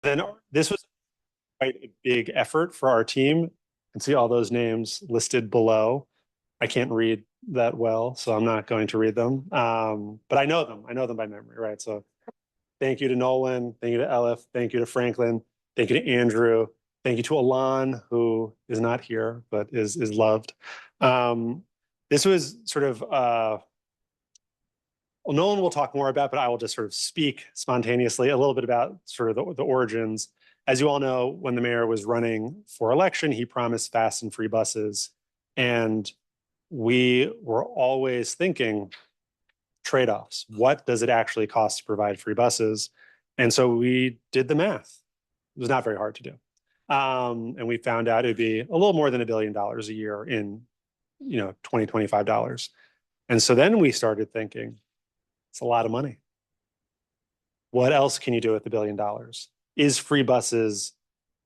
Then this was quite a big effort for our team. You can see all those names listed below. I can't read that well, so I'm not going to read them. But I know them. I know them by memory, right? So thank you to Nolan. Thank you to Elif. Thank you to Franklin. Thank you to Andrew. Thank you to Alon, who is not here but is loved. This was sort of well, Nolan will talk more about, but I will just sort of speak spontaneously a little bit about sort of the origins. As you all know, when the mayor was running for election, he promised fast and free buses. And we were always thinking trade-offs. What does it actually cost to provide free buses? And so we did the math. It was not very hard to do. And we found out it'd be a little more than $1 billion a year in, $20-25. And so then we started thinking, it's a lot of money. What else can you do with $1 billion? Is free buses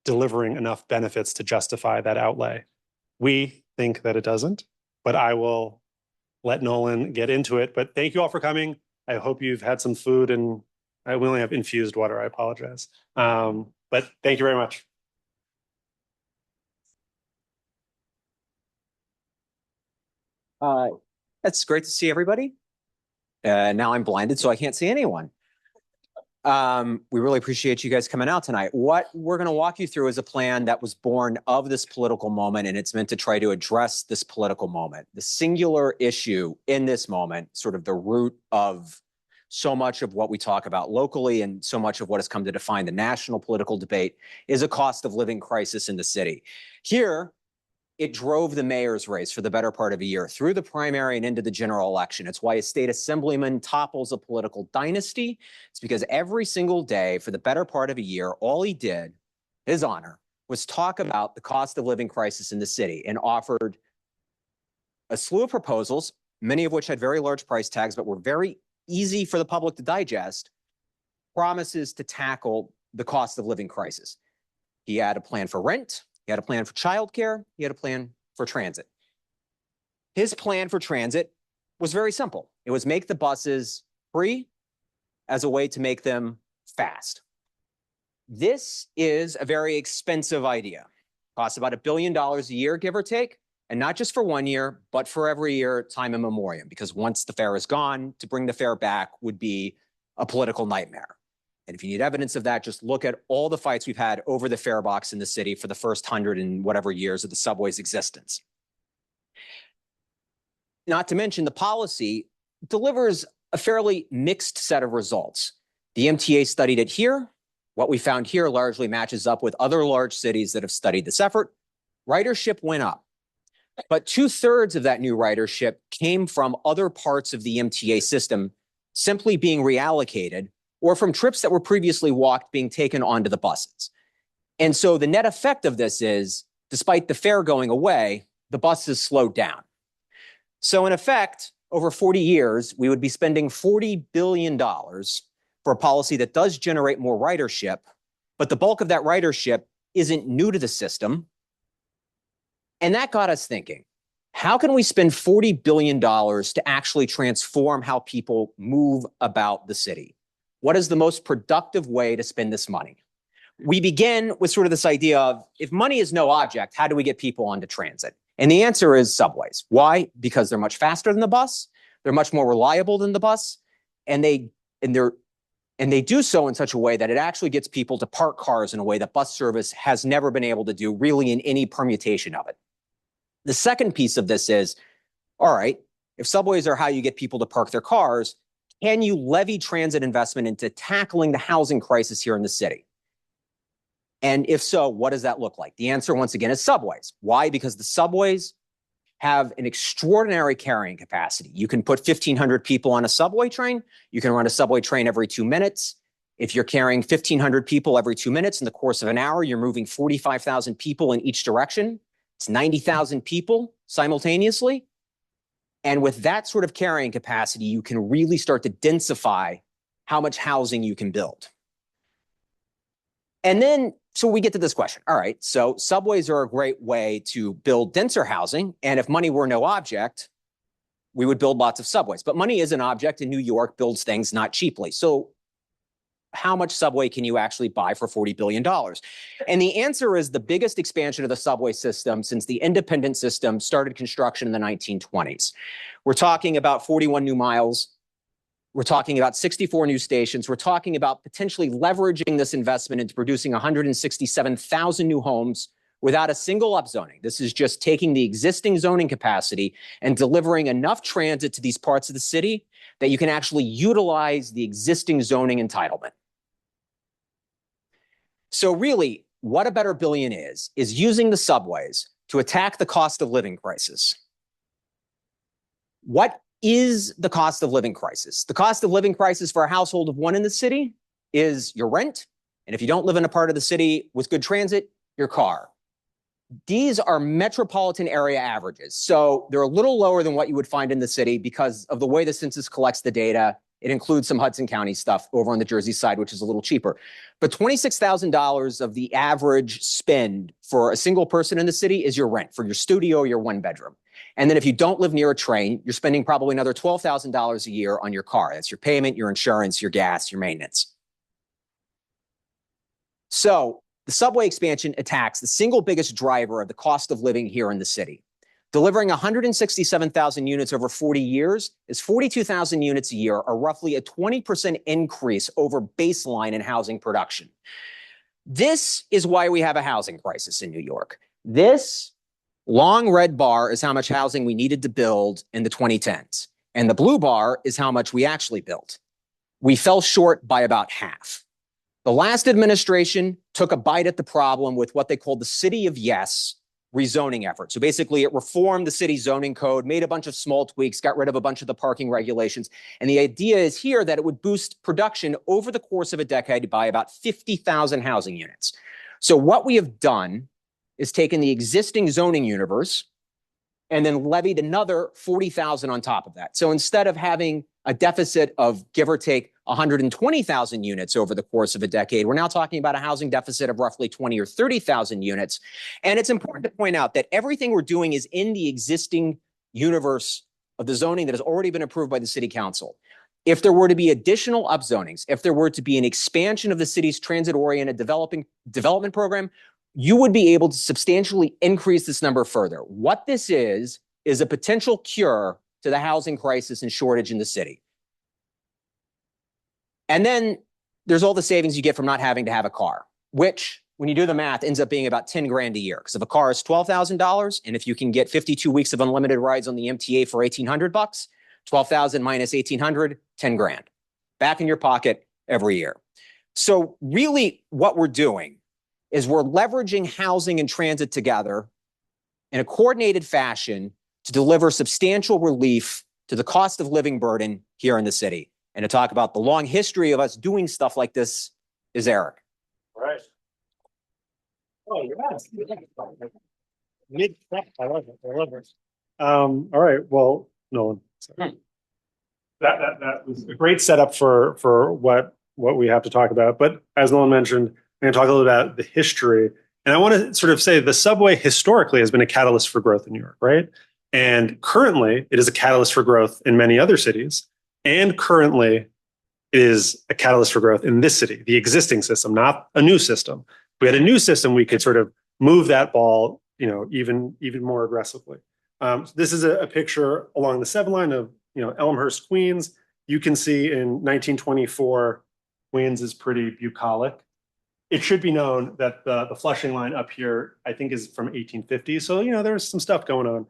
delivering enough benefits to justify that outlay? We think that it doesn't, but I will let Nolan get into it. But thank you all for coming. I hope you've had some food, and we only have infused water. I apologize. But thank you very much. It's great to see everybody. Now I'm blinded, so I can't see anyone. We really appreciate you guys coming out tonight. What we're going to walk you through is a plan that was born of this political moment, and it's meant to try to address this political moment. The singular issue in this moment, sort of the root of so much of what we talk about locally and so much of what has come to define the national political debate, is a cost of living crisis in the city. Here, it drove the mayor's race for the better part of a year through the primary and into the general election. It's why a state assemblyman topples a political dynasty. It's because every single day for the better part of a year, all he did, his honor, was talk about the cost of living crisis in the city and offered a slew of proposals, many of which had very large price tags, but were very easy for the public to digest, promises to tackle the cost of living crisis. He had a plan for rent. He had a plan for childcare. He had a plan for transit. His plan for transit was very simple. It was make the buses free as a way to make them fast. This is a very expensive idea. It costs about $1 billion a year, give or take, and not just for 1 year, but for every year, time immemorial, because once the fare is gone, to bring the fare back would be a political nightmare. And if you need evidence of that, just look at all the fights we've had over the fare box in the city for the first 100 and whatever years of the subway's existence. Not to mention the policy delivers a fairly mixed set of results. The MTA studied it here. What we found here largely matches up with other large cities that have studied this effort. Ridership went up, but 2/3 of that new ridership came from other parts of the MTA system simply being reallocated, or from trips that were previously walked being taken onto the buses. And so the net effect of this is, despite the fare going away, the buses slowed down. So in effect, over 40 years, we would be spending $40 billion for a policy that does generate more ridership, but the bulk of that ridership isn't new to the system. And that got us thinking, how can we spend $40 billion to actually transform how people move about the city? What is the most productive way to spend this money? We begin with sort of this idea of, if money is no object, how do we get people onto transit? And the answer is subways. Why? Because they're much faster than the bus. They're much more reliable than the bus. And they do so in such a way that it actually gets people to park cars in a way that bus service has never been able to do, really, in any permutation of it. The second piece of this is, all right, if subways are how you get people to park their cars, can you levy transit investment into tackling the housing crisis here in the city? And if so, what does that look like? The answer, once again, is subways. Why? Because the subways have an extraordinary carrying capacity. You can put 1,500 people on a subway train. You can run a subway train every 2 minutes. If you're carrying 1,500 people every 2 minutes in the course of an hour, you're moving 45,000 people in each direction. It's 90,000 people simultaneously. And with that sort of carrying capacity, you can really start to densify how much housing you can build. And then, so we get to this question. All right, so subways are a great way to build denser housing. And if money were no object, we would build lots of subways. But money is an object, and New York builds things not cheaply. So how much subway can you actually buy for $40 billion? And the answer is the biggest expansion of the subway system since the independent system started construction in the 1920s. We're talking about 41 new miles. We're talking about 64 new stations. We're talking about potentially leveraging this investment into producing 167,000 new homes without a single upzoning. This is just taking the existing zoning capacity and delivering enough transit to these parts of the city that you can actually utilize the existing zoning entitlement. So really, what a better billion is using the subways to attack the cost of living crisis. What is the cost of living crisis? The cost of living crisis for a household of one in the city is your rent. And if you don't live in a part of the city with good transit, your car. These are metropolitan area averages. So they're a little lower than what you would find in the city because of the way the census collects the data. It includes some Hudson County stuff over on the Jersey side, which is a little cheaper. But $26,000 of the average spend for a single person in the city is your rent for your studio or your one bedroom. And then if you don't live near a train, you're spending probably another $12,000 a year on your car. That's your payment, your insurance, your gas, your maintenance. So the subway expansion attacks the single biggest driver of the cost of living here in the city. Delivering 167,000 units over 40 years is 42,000 units a year, or roughly a 20% increase over baseline in housing production. This is why we have a housing crisis in New York. This long red bar is how much housing we needed to build in the 2010s. And the blue bar is how much we actually built. We fell short by about half. The last administration took a bite at the problem with what they called the City of Yes rezoning effort. So basically it reformed the city zoning code, made a bunch of small tweaks, got rid of a bunch of the parking regulations. And the idea is here that it would boost production over the course of a decade by about 50,000 housing units. So what we have done is taken the existing zoning universe and then levied another 40,000 on top of that. So instead of having a deficit of give or take 120,000 units over the course of a decade, we're now talking about a housing deficit of roughly 20 or 30,000 units. And it's important to point out that everything we're doing is in the existing universe of the zoning that has already been approved by the city council. If there were to be additional upzonings, if there were to be an expansion of the city's transit-oriented development program, you would be able to substantially increase this number further. What this is a potential cure to the housing crisis and shortage in the city. And then there's all the savings you get from not having to have a car, which when you do the math ends up being about 10 grand a year. Because if a car is $12,000 and if you can get 52 weeks of unlimited rides on the MTA for $1,800, 12,000 minus 1,800, 10 grand back in your pocket every year. So really what we're doing is we're leveraging housing and transit together in a coordinated fashion to deliver substantial relief to the cost of living burden here in the city. And to talk about the long history of us doing stuff like this is Eric. Right. Oh, yes. I love it. I love it. All right. Well, Nolan, that was a great setup for what we have to talk about. But as Nolan mentioned, I'm going to talk a little about the history. And I want to sort of say the subway historically has been a catalyst for growth in New York, right? And currently it is a catalyst for growth in many other cities. And currently it is a catalyst for growth in this city, the existing system, not a new system. If we had a new system, we could sort of move that ball, even more aggressively. This is a picture along the 7 line of, Elmhurst, Queens. You can see in 1924, Queens is pretty bucolic. It should be known that the Flushing line up here, I think, is from 1850. So, there's some stuff going on.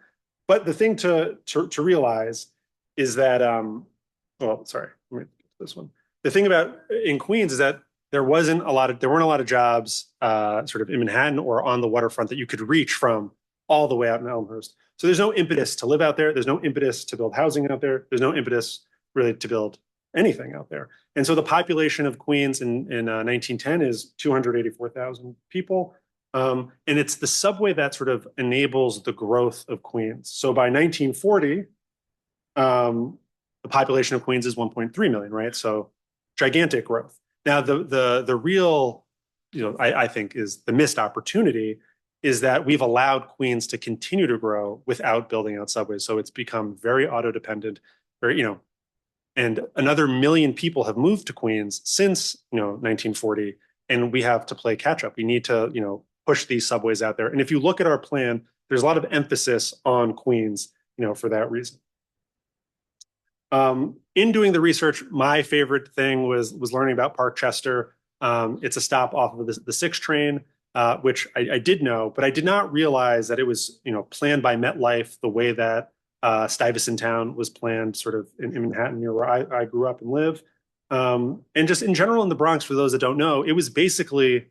But the thing to realize is that, sorry, let me get to this one. The thing about in Queens is that there weren't a lot of jobs sort of in Manhattan or on the waterfront that you could reach from all the way out in Elmhurst. So there's no impetus to live out there. There's no impetus to build housing out there. There's no impetus really to build anything out there. And so the population of Queens in 1910 is 284,000 people. And it's the subway that sort of enables the growth of Queens. So by 1940, the population of Queens is 1.3 million, right? So gigantic growth. Now, the real, I think is the missed opportunity is that we've allowed Queens to continue to grow without building out subways. So it's become very auto-dependent, very, And another million people have moved to Queens since 1940, and we have to play catch up. We need to push these subways out there. And if you look at our plan, there's a lot of emphasis on Queens, for that reason. In doing the research, my favorite thing was learning about Parkchester. It's a stop off of the 6 train, which I did know, but I did not realize that it was planned by MetLife the way that Stuyvesant Town was planned sort of in Manhattan, near where I grew up and live. And just in general in the Bronx, for those that don't know, it was basically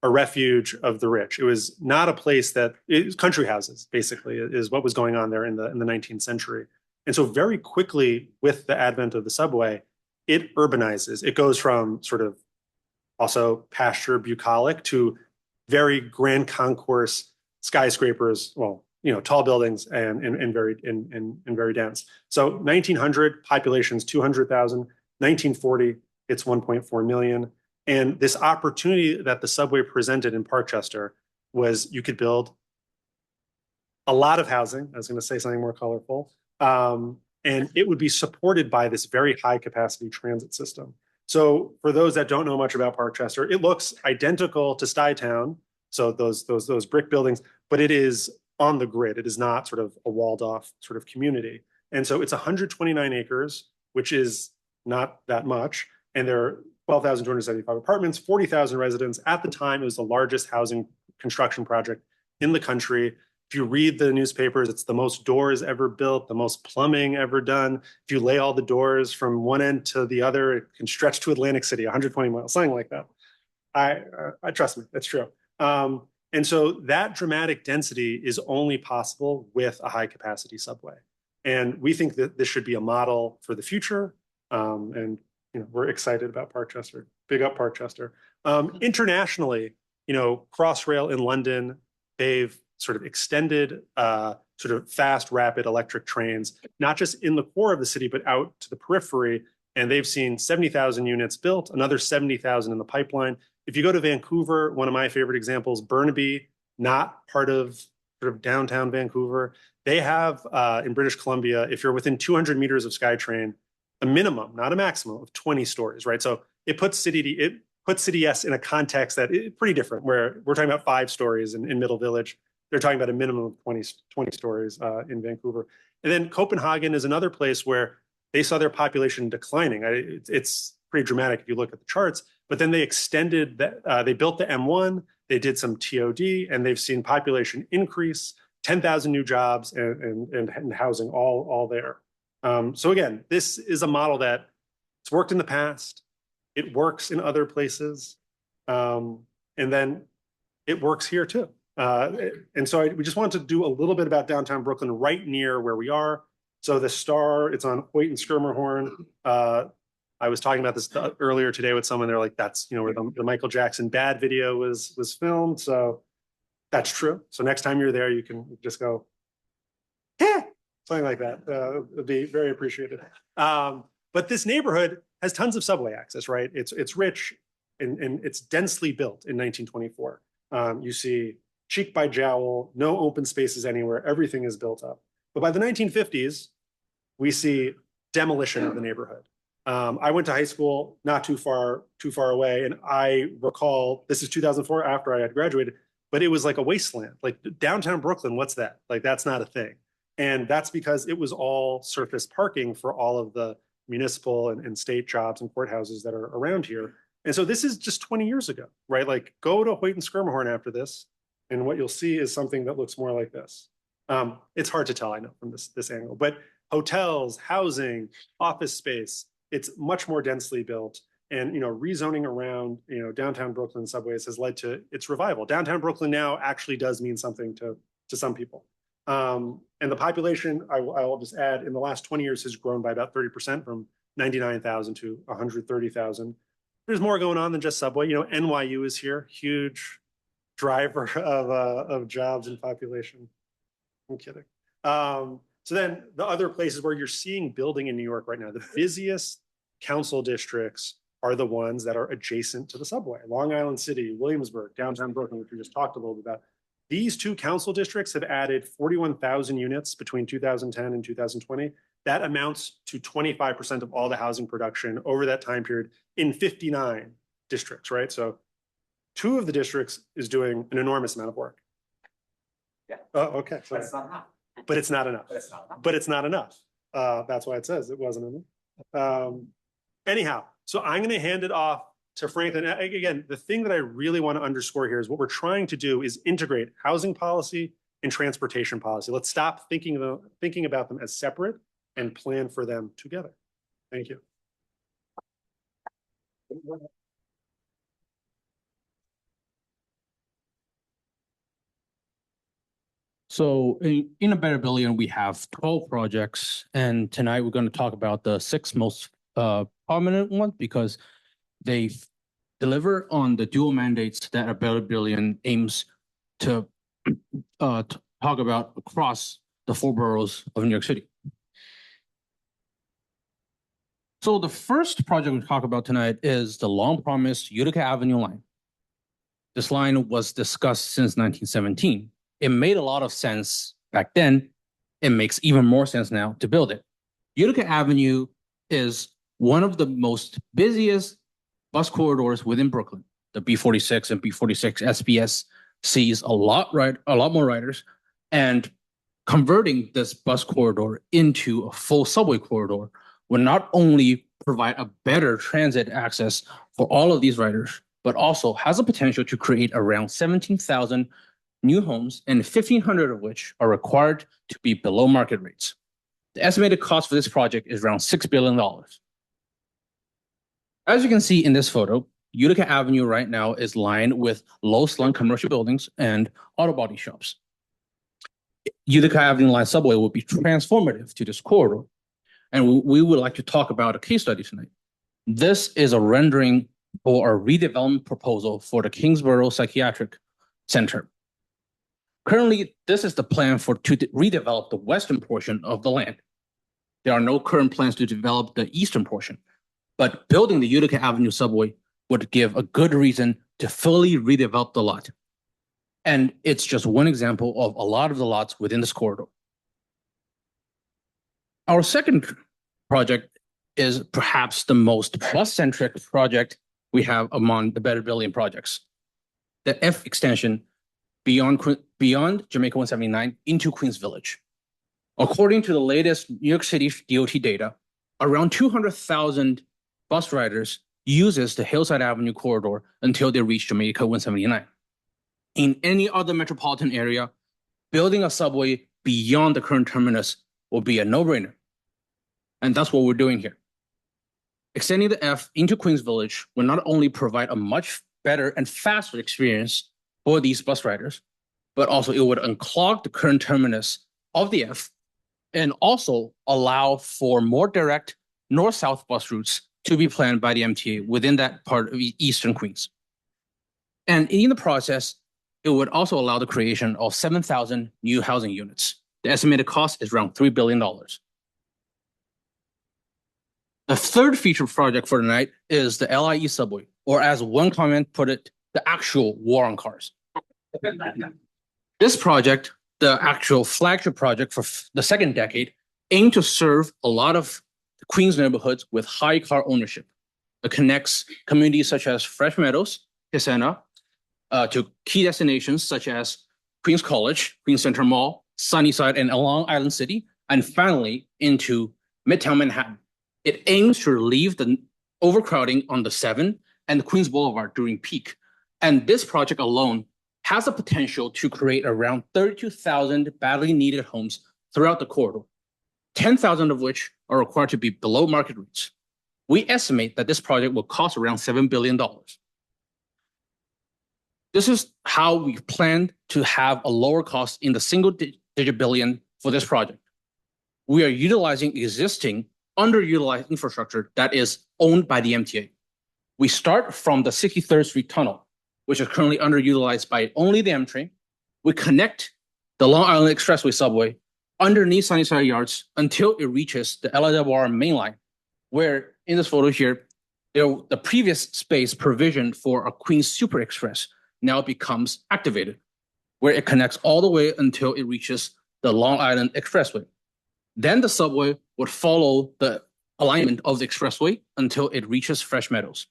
a refuge of the rich. It was not a place that, it was country houses, basically, is what was going on there in the 19th century. And so very quickly, with the advent of the subway, it urbanizes. It goes from sort of also pasture bucolic to very grand concourse skyscrapers, well, tall buildings and very dense. So 1900, population's 200,000. 1940, it's 1.4 million. And this opportunity that the subway presented in Parkchester was you could build a lot of housing. I was going to say something more colorful. And it would be supported by this very high capacity transit system. So for those that don't know much about Parkchester, it looks identical to Stuytown. So those brick buildings, but it is on the grid. It is not sort of a walled off sort of community. And so it's 129 acres, which is not that much. And there are 12,275 apartments, 40,000 residents. At the time, it was the largest housing construction project in the country. If you read the newspapers, it's the most doors ever built, the most plumbing ever done. If you lay all the doors from one end to the other, it can stretch to Atlantic City, 120 miles, something like that. I trust me, that's true. And so that dramatic density is only possible with a high capacity subway. And we think that this should be a model for the future. And we're excited about Parkchester. Big up Parkchester. Internationally, Crossrail in London, they've sort of extended sort of fast, rapid electric trains, not just in the core of the city, but out to the periphery. And they've seen 70,000 units built, another 70,000 in the pipeline. If you go to Vancouver, one of my favorite examples, Burnaby, not part of sort of downtown Vancouver, they have in British Columbia, if you're within 200 meters of SkyTrain, a minimum, not a maximum, of 20 stories, right? So it puts City S in a context that is pretty different, where we're talking about 5 stories in Middle Village. They're talking about a minimum of 20 stories in Vancouver. And then Copenhagen is another place where they saw their population declining. It's pretty dramatic if you look at the charts, but then they extended that, they built the M1, they did some TOD, and they've seen population increase, 10,000 new jobs and housing all there. So again, this is a model that it's worked in the past, it works in other places, and then it works here too. And so we just wanted to do a little bit about downtown Brooklyn right near where we are. So the Star, it's on Hoyt and Skirmerhorn. I was talking about this earlier today with someone. They're like, that's where the Michael Jackson Bad video was filmed. So that's true. So next time you're there, you can just go, yeah, something like that. It'd be very appreciated. But this neighborhood has tons of subway access, right? It's rich and it's densely built in 1924. You see cheek by jowl, no open spaces anywhere. Everything is built up. But by the 1950s, we see demolition of the neighborhood. I went to high school not too far away, and I recall, this is 2004 after I had graduated, but it was like a wasteland. Like downtown Brooklyn, what's that? Like that's not a thing. And that's because it was all surface parking for all of the municipal and state jobs and courthouses that are around here. And so this is just 20 years ago, right? Like go to Hoyt and Skirmerhorn after this, and what you'll see is something that looks more like this. It's hard to tell, I know, from this angle, but hotels, housing, office space, it's much more densely built. And rezoning around downtown Brooklyn subways has led to its revival. Downtown Brooklyn now actually does mean something to some people. And the population, I will just add, in the last 20 years has grown by about 30%, from 99,000 to 130,000. There's more going on than just subway. NYU is here, huge driver of jobs and population. I'm kidding. So then the other places where you're seeing building in New York right now, the busiest council districts are the ones that are adjacent to the subway. Long Island City, Williamsburg, downtown Brooklyn, which we just talked a little bit about. These two council districts have added 41,000 units between 2010 and 2020. That amounts to 25% of all the housing production over that time period in 59 districts, right? So two of the districts is doing an enormous amount of work. Yeah. Oh, okay. But it's not enough. But it's not enough. But it's not enough. But it's not enough. That's why it says it wasn't enough. Anyhow, so I'm going to hand it off to Franklin. Again, the thing that I really want to underscore here is what we're trying to do is integrate housing policy and transportation policy. Let's stop thinking about them as separate and plan for them together. Thank you. So in a Better Billion, we have 12 projects, and tonight we're going to talk about the 6 most prominent ones because they deliver on the dual mandates that a Better Billion aims to talk about across the 4 boroughs of New York City. So the first project we'll talk about tonight is the long-promised Utica Avenue line. This line was discussed since 1917. It made a lot of sense back then. It makes even more sense now to build it. Utica Avenue is one of the most busiest bus corridors within Brooklyn. The B46 and B46 SBS sees a lot more riders, and converting this bus corridor into a full subway corridor would not only provide a better transit access for all of these riders, but also has the potential to create around 17,000 new homes, and 1,500 of which are required to be below market rates. The estimated cost for this project is around $6 billion. As you can see in this photo, Utica Avenue right now is lined with low-slung commercial buildings and auto body shops. Utica Avenue line subway will be transformative to this corridor, and we would like to talk about a case study tonight. This is a rendering for a redevelopment proposal for the Kingsborough Psychiatric Center. Currently, this is the plan to redevelop the western portion of the land. There are no current plans to develop the eastern portion, but building the Utica Avenue subway would give a good reason to fully redevelop the lot. And it's just one example of a lot of the lots within this corridor. Our second project is perhaps the most bus-centric project we have among the Better Billion projects. The F extension beyond Jamaica 179 into Queens Village. According to the latest New York City DOT data, around 200,000 bus riders uses the Hillside Avenue corridor until they reach Jamaica 179. In any other metropolitan area, building a subway beyond the current terminus will be a no-brainer. And that's what we're doing here. Extending the F into Queens Village will not only provide a much better and faster experience for these bus riders, but also it would unclog the current terminus of the F and also allow for more direct north-south bus routes to be planned by the MTA within that part of eastern Queens. And in the process, it would also allow the creation of 7,000 new housing units. The estimated cost is around $3 billion. The third feature project for tonight is the LIE subway, or as one comment put it, the actual war on cars. This project, the actual flagship project for the second decade, aimed to serve a lot of Queens neighborhoods with high car ownership. It connects communities such as Fresh Meadows, Hisena, to key destinations such as Queens College, Queens Center Mall, Sunnyside, and Long Island City, and finally into Midtown Manhattan. It aims to relieve the overcrowding on the 7 and the Queens Boulevard during peak. And this project alone has the potential to create around 32,000 badly needed homes throughout the corridor, 10,000 of which are required to be below market rates. We estimate that this project will cost around $7 billion. This is how we plan to have a lower cost in the single-digit billion for this project. We are utilizing existing underutilized infrastructure that is owned by the MTA. We start from the 63rd Street Tunnel, which is currently underutilized by only the M train. We connect the Long Island Expressway subway underneath Sunnyside Yards until it reaches the LIRR main line, where in this photo here, the previous space provisioned for a Queens Super Express now becomes activated. where it connects all the way until it reaches the Long Island Expressway. Then the subway would follow the alignment of the expressway until it reaches Fresh Meadows.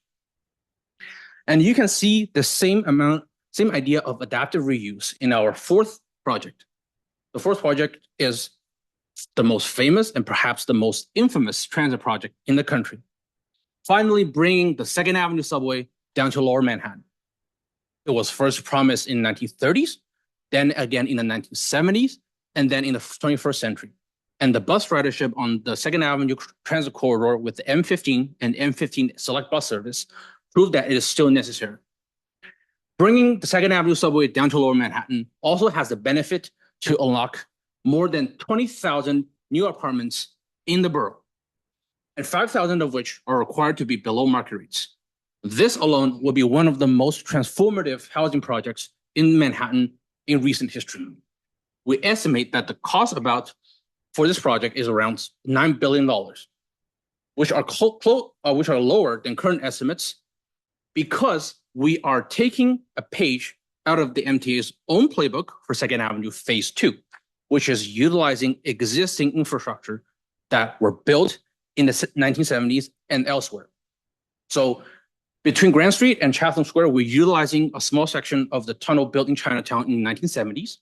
And you can see the same idea of adaptive reuse in our fourth project. The fourth project is the most famous and perhaps the most infamous transit project in the country, finally bringing the Second Avenue subway down to Lower Manhattan. It was first promised in the 1930s, then again in the 1970s, and then in the 21st century. And the bus ridership on the Second Avenue transit corridor with the M15 and M15 Select Bus service proved that it is still necessary. Bringing the Second Avenue subway down to Lower Manhattan also has the benefit to unlock more than 20,000 new apartments in the borough, and 5,000 of which are required to be below market rates. This alone will be one of the most transformative housing projects in Manhattan in recent history. We estimate that the cost for this project is around $9 billion, which are lower than current estimates because we are taking a page out of the MTA's own playbook for Second Avenue Phase 2, which is utilizing existing infrastructure that were built in the 1970s and elsewhere. So between Grand Street and Chatham Square, we're utilizing a small section of the tunnel built in Chinatown in the 1970s.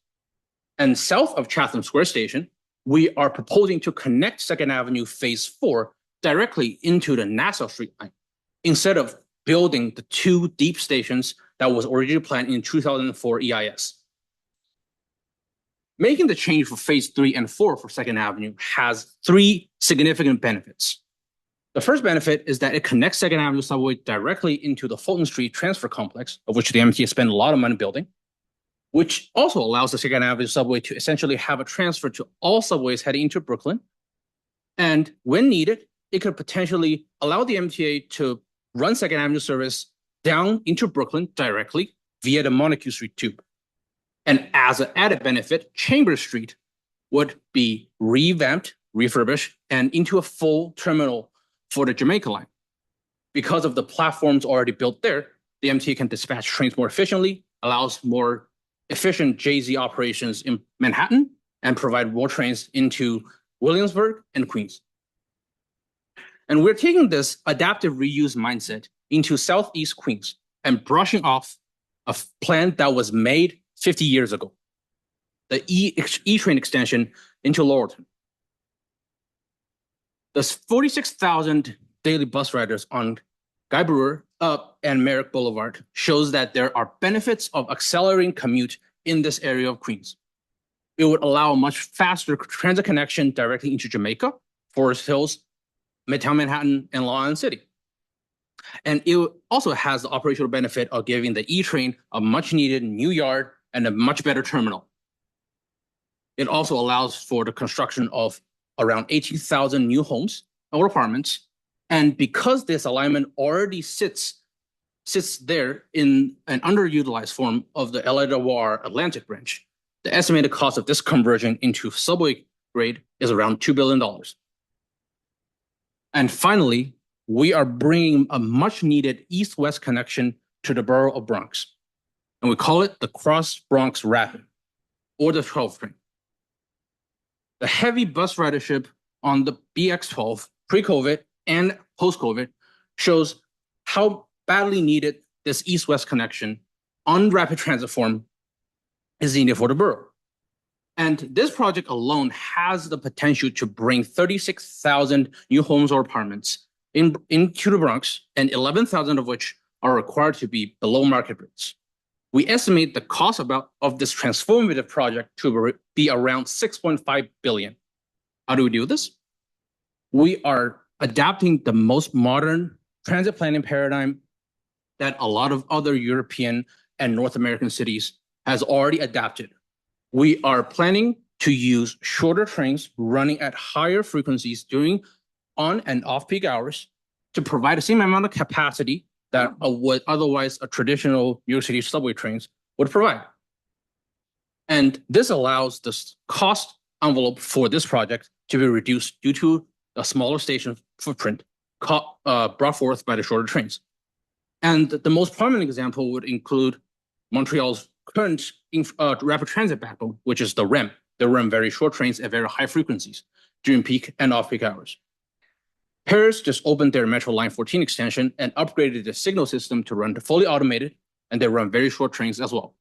And south of Chatham Square Station, we are proposing to connect Second Avenue Phase 4 directly into the Nassau Street line, instead of building the two deep stations that was originally planned in 2004 EIS. Making the change for Phase 3 and 4 for Second Avenue has three significant benefits. The first benefit is that it connects Second Avenue subway directly into the Fulton Street transfer complex, of which the MTA spent a lot of money building, which also allows the Second Avenue subway to essentially have a transfer to all subways heading into Brooklyn. And when needed, it could potentially allow the MTA to run Second Avenue service down into Brooklyn directly via the Montague Street tube. And as an added benefit, Chambers Street would be revamped, refurbished, and into a full terminal for the Jamaica line. Because of the platforms already built there, the MTA can dispatch trains more efficiently, allows more efficient JZ operations in Manhattan, and provide more trains into Williamsburg and Queens. And we're taking this adaptive reuse mindset into Southeast Queens and brushing off a plan that was made 50 years ago, the E-train extension into Lowerton. The 46,000 daily bus riders on Guy Brewer and Merrick Boulevard shows that there are benefits of accelerating commute in this area of Queens. It would allow a much faster transit connection directly into Jamaica, Forest Hills, Midtown Manhattan, and Long Island City. And it also has the operational benefit of giving the E-train a much needed new yard and a much better terminal. It also allows for the construction of around 18,000 new homes or apartments. And because this alignment already sits there in an underutilized form of the LIRR Atlantic branch, the estimated cost of this conversion into subway grade is around $2 billion. And finally, we are bringing a much needed east-west connection to the borough of Bronx. And we call it the Cross Bronx Rapid, or the 12 train. The heavy bus ridership on the BX12 pre-COVID and post-COVID shows how badly needed this east-west connection on rapid transit form is needed for the borough. And this project alone has the potential to bring 36,000 new homes or apartments into the Bronx, and 11,000 of which are required to be below market rates. We estimate the cost of this transformative project to be around $6.5 billion. How do we do this? We are adapting the most modern transit planning paradigm that a lot of other European and North American cities has already adapted. We are planning to use shorter trains running at higher frequencies during on and off peak hours to provide the same amount of capacity that would otherwise a traditional New York City subway trains would provide. And this allows the cost envelope for this project to be reduced due to a smaller station footprint brought forth by the shorter trains. And the most prominent example would include Montreal's current rapid transit backbone, which is the REM. They run very short trains at very high frequencies during peak and off-peak hours. Paris just opened their Metro Line 14 extension and upgraded the signal system to run fully automated, and they run very short trains as well.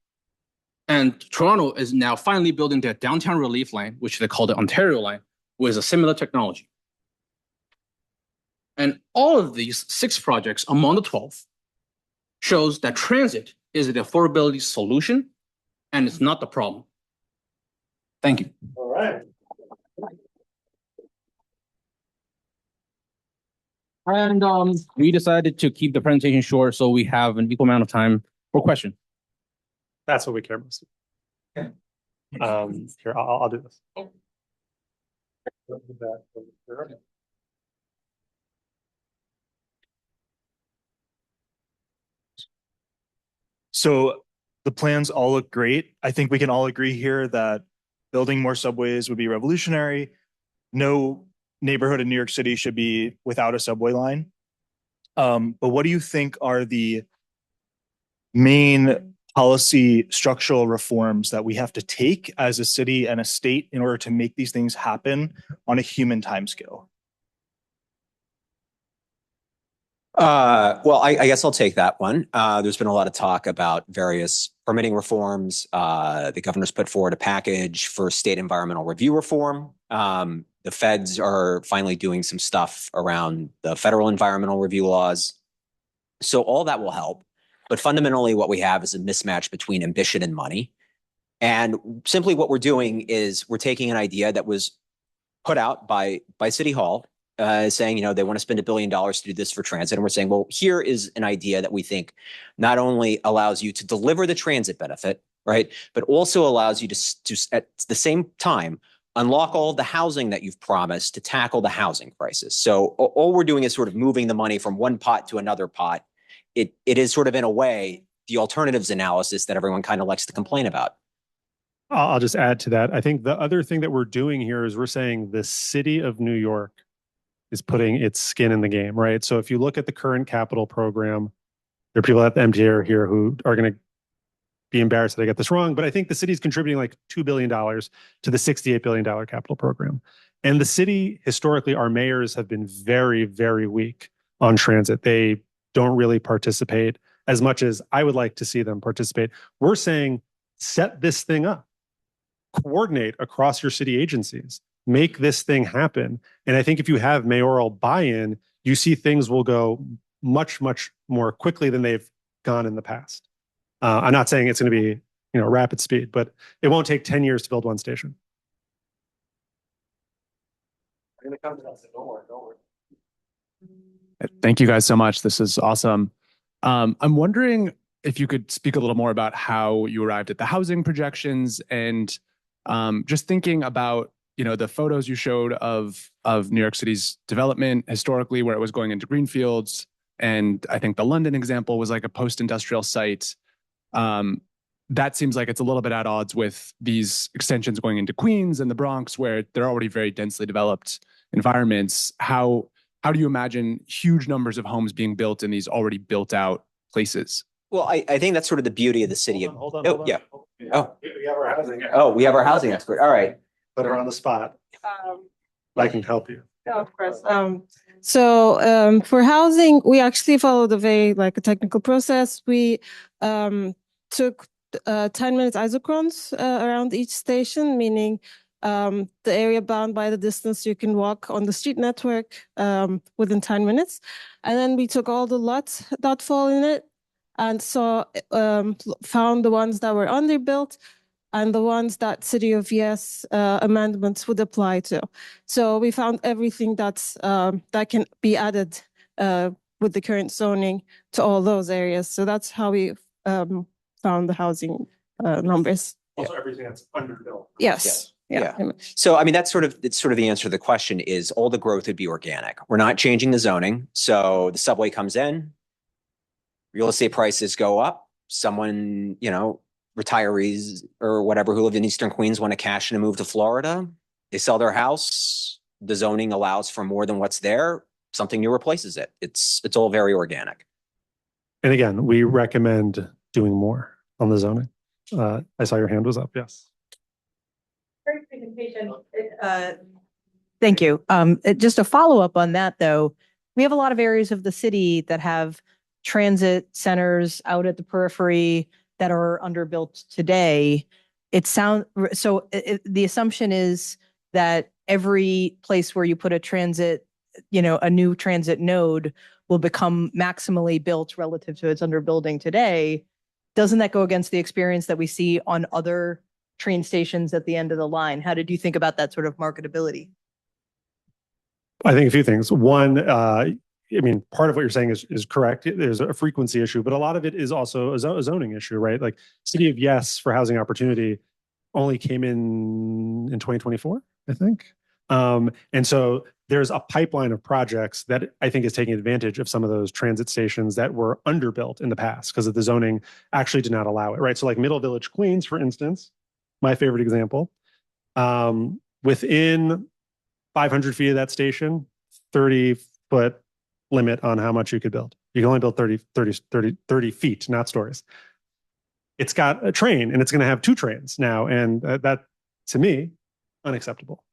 And Toronto is now finally building their downtown relief line, which they call the Ontario line, with a similar technology. And all of these 6 projects among the 12 shows that transit is the affordability solution, and it's not the problem. Thank you. All right. And we decided to keep the presentation short so we have an equal amount of time for questions. That's what we care most about. Here, I'll do this. So the plans all look great. I think we can all agree here that building more subways would be revolutionary. No neighborhood in New York City should be without a subway line. But what do you think are the main policy structural reforms that we have to take as a city and a state in order to make these things happen on a human timescale? Well, I guess I'll take that one. There's been a lot of talk about various permitting reforms. The governor's put forward a package for state environmental review reform. The feds are finally doing some stuff around the federal environmental review laws. So all that will help. But fundamentally, what we have is a mismatch between ambition and money. And simply what we're doing is we're taking an idea that was put out by City Hall, saying, they want to spend $1 billion to do this for transit. And we're saying, well, here is an idea that we think not only allows you to deliver the transit benefit, right, but also allows you to at the same time, unlock all the housing that you've promised to tackle the housing crisis. So all we're doing is sort of moving the money from one pot to another pot. It is sort of, in a way, the alternatives analysis that everyone kind of likes to complain about. I'll just add to that. I think the other thing that we're doing here is we're saying the city of New York is putting its skin in the game, right? So if you look at the current capital program, there are people at the MTA here who are going to be embarrassed that I get this wrong, but I think the city's contributing like $2 billion to the $68 billion capital program. And the city, historically, our mayors have been very, very weak on transit. They don't really participate as much as I would like to see them participate. We're saying, set this thing up, coordinate across your city agencies, make this thing happen. And I think if you have mayoral buy-in, you see things will go much, much more quickly than they've gone in the past. I'm not saying it's going to be, rapid speed, but it won't take 10 years to build one station. I'm going to come to that. Don't worry. Thank you guys so much. This is awesome. I'm wondering if you could speak a little more about how you arrived at the housing projections, and just thinking about, the photos you showed of New York City's development historically, where it was going into greenfields. And I think the London example was like a post-industrial site. That seems like it's a little bit at odds with these extensions going into Queens and the Bronx, where they're already very densely developed environments. How do you imagine huge numbers of homes being built in these already built out places? Well, I think that's sort of the beauty of the city. Hold on. Yeah. Oh, we have our housing. we have our housing expert. All right. Put her on the spot. I can help you. Yeah, of course. For housing, we actually followed a very a technical process. We took 10 minutes isochrones around each station, meaning the area bound by the distance you can walk on the street network within 10 minutes. And then we took all the lots that fall in it and found the ones that were underbuilt and the ones that City of Yes amendments would apply to. So we found everything that can be added with the current zoning to all those areas. So that's how we found the housing numbers. Also, everything that's underbuilt. Yes. Yeah. So, it's sort of the answer to the question is all the growth would be organic. We're not changing the zoning. So the subway comes in, real estate prices go up. Someone, retirees or whatever who live in Eastern Queens want to cash in and move to Florida. They sell their house. The zoning allows for more than what's there. Something new replaces it. It's all very organic. And again, we recommend doing more on the zoning. I saw your hand was up. Yes. Great presentation. Thank you. Just a follow-up on that, though. We have a lot of areas of the city that have transit centers out at the periphery that are underbuilt today. The assumption is that every place where you put a transit, a new transit node will become maximally built relative to its underbuilding today. Doesn't that go against the experience that we see on other train stations at the end of the line? How did you think about that sort of marketability? I think a few things. One, part of what you're saying is correct. There's a frequency issue, but a lot of it is also a zoning issue, right? Like City of Yes for housing opportunity only came in 2024, I think. And so there's a pipeline of projects that I think is taking advantage of some of those transit stations that were underbuilt in the past because of the zoning actually did not allow it, right? So like Middle Village, Queens, for instance, my favorite example, within 500 feet of that station, 30-foot limit on how much you could build. You can only build 30 feet, not stories. It's got a train and it's going to have 2 trains now. And that, to me, unacceptable.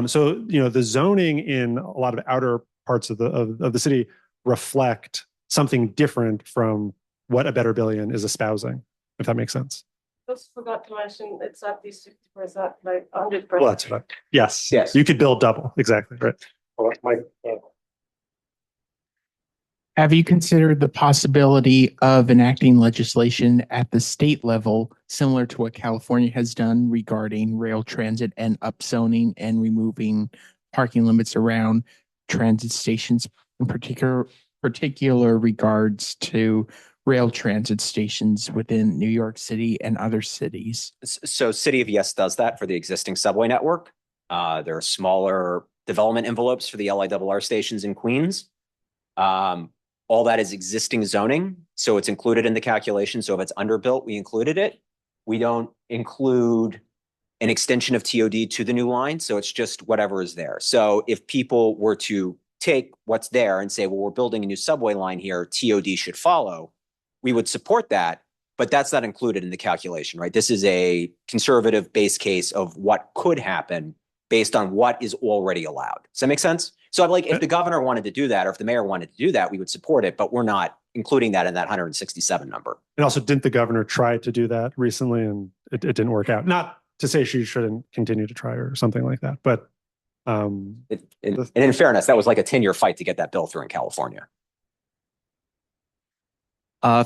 So, the zoning in a lot of outer parts of the city reflect something different from what a better billion is espousing, if that makes sense. Just forgot to mention it's not these 60%, like 100%. Well, that's right. Yes. Yes. You could build double. Exactly. Right. Have you considered the possibility of enacting legislation at the state level, similar to what California has done regarding rail transit and upzoning and removing parking limits around transit stations, in particular regards to rail transit stations within New York City and other cities? So City of Yes does that for the existing subway network. There are smaller development envelopes for the LIRR stations in Queens. All that is existing zoning, so it's included in the calculation. So if it's underbuilt, we included it. We don't include an extension of TOD to the new line, so it's just whatever is there. So if people were to take what's there and say, well, we're building a new subway line here, TOD should follow, we would support that, but that's not included in the calculation, right? This is a conservative base case of what could happen based on what is already allowed. Does that make sense? So I'm like, if the governor wanted to do that, or if the mayor wanted to do that, we would support it, but we're not including that in that 167 number. And also, didn't the governor try to do that recently and it didn't work out? Not to say she shouldn't continue to try or something like that, but and in fairness, that was like a 10-year fight to get that bill through in California.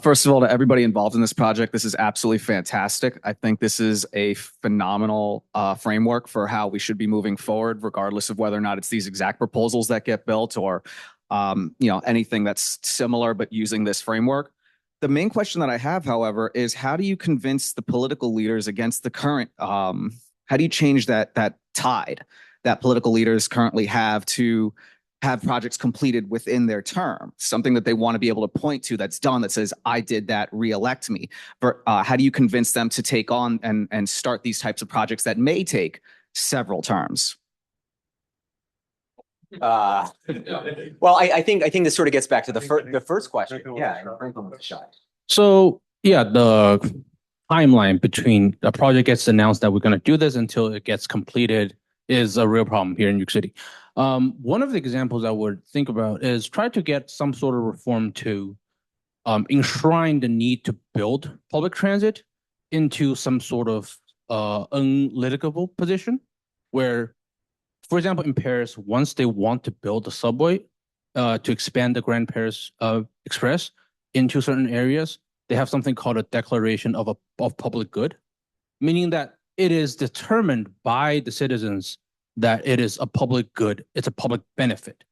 First of all, to everybody involved in this project, this is absolutely fantastic. I think this is a phenomenal framework for how we should be moving forward, regardless of whether or not it's these exact proposals that get built or anything that's similar, but using this framework. The main question that I have, however, is how do you convince the political leaders against the current, how do you change that tide that political leaders currently have to have projects completed within their term, something that they want to be able to point to that's done that says, I did that, re-elect me. But how do you convince them to take on and start these types of projects that may take several terms? Well, I think this sort of gets back to the first question. Yeah, Franklin with a shot. So yeah, the timeline between the project gets announced that we're going to do this until it gets completed is a real problem here in New York City. One of the examples I would think about is try to get some sort of reform to enshrine the need to build public transit into some sort of unlitigable position where, for example, in Paris, once they want to build a subway to expand the Grand Paris Express into certain areas, they have something called a declaration of public good, meaning that it is determined by the citizens that it is a public good, it's a public benefit.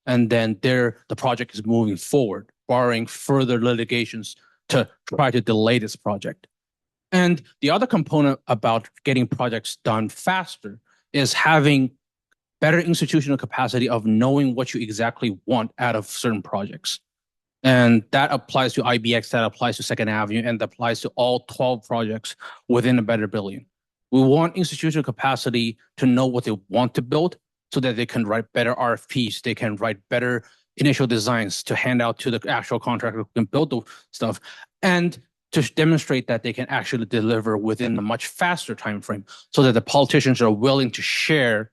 And then the project is moving forward, barring further litigations to try to delay this project. And the other component about getting projects done faster is having better institutional capacity of knowing what you exactly want out of certain projects. And that applies to IBX, that applies to Second Avenue, and that applies to all 12 projects within a better billion. We want institutional capacity to know what they want to build so that they can write better RFPs, they can write better initial designs to hand out to the actual contractor who can build the stuff. And to demonstrate that they can actually deliver within a much faster time frame, so that the politicians are willing to share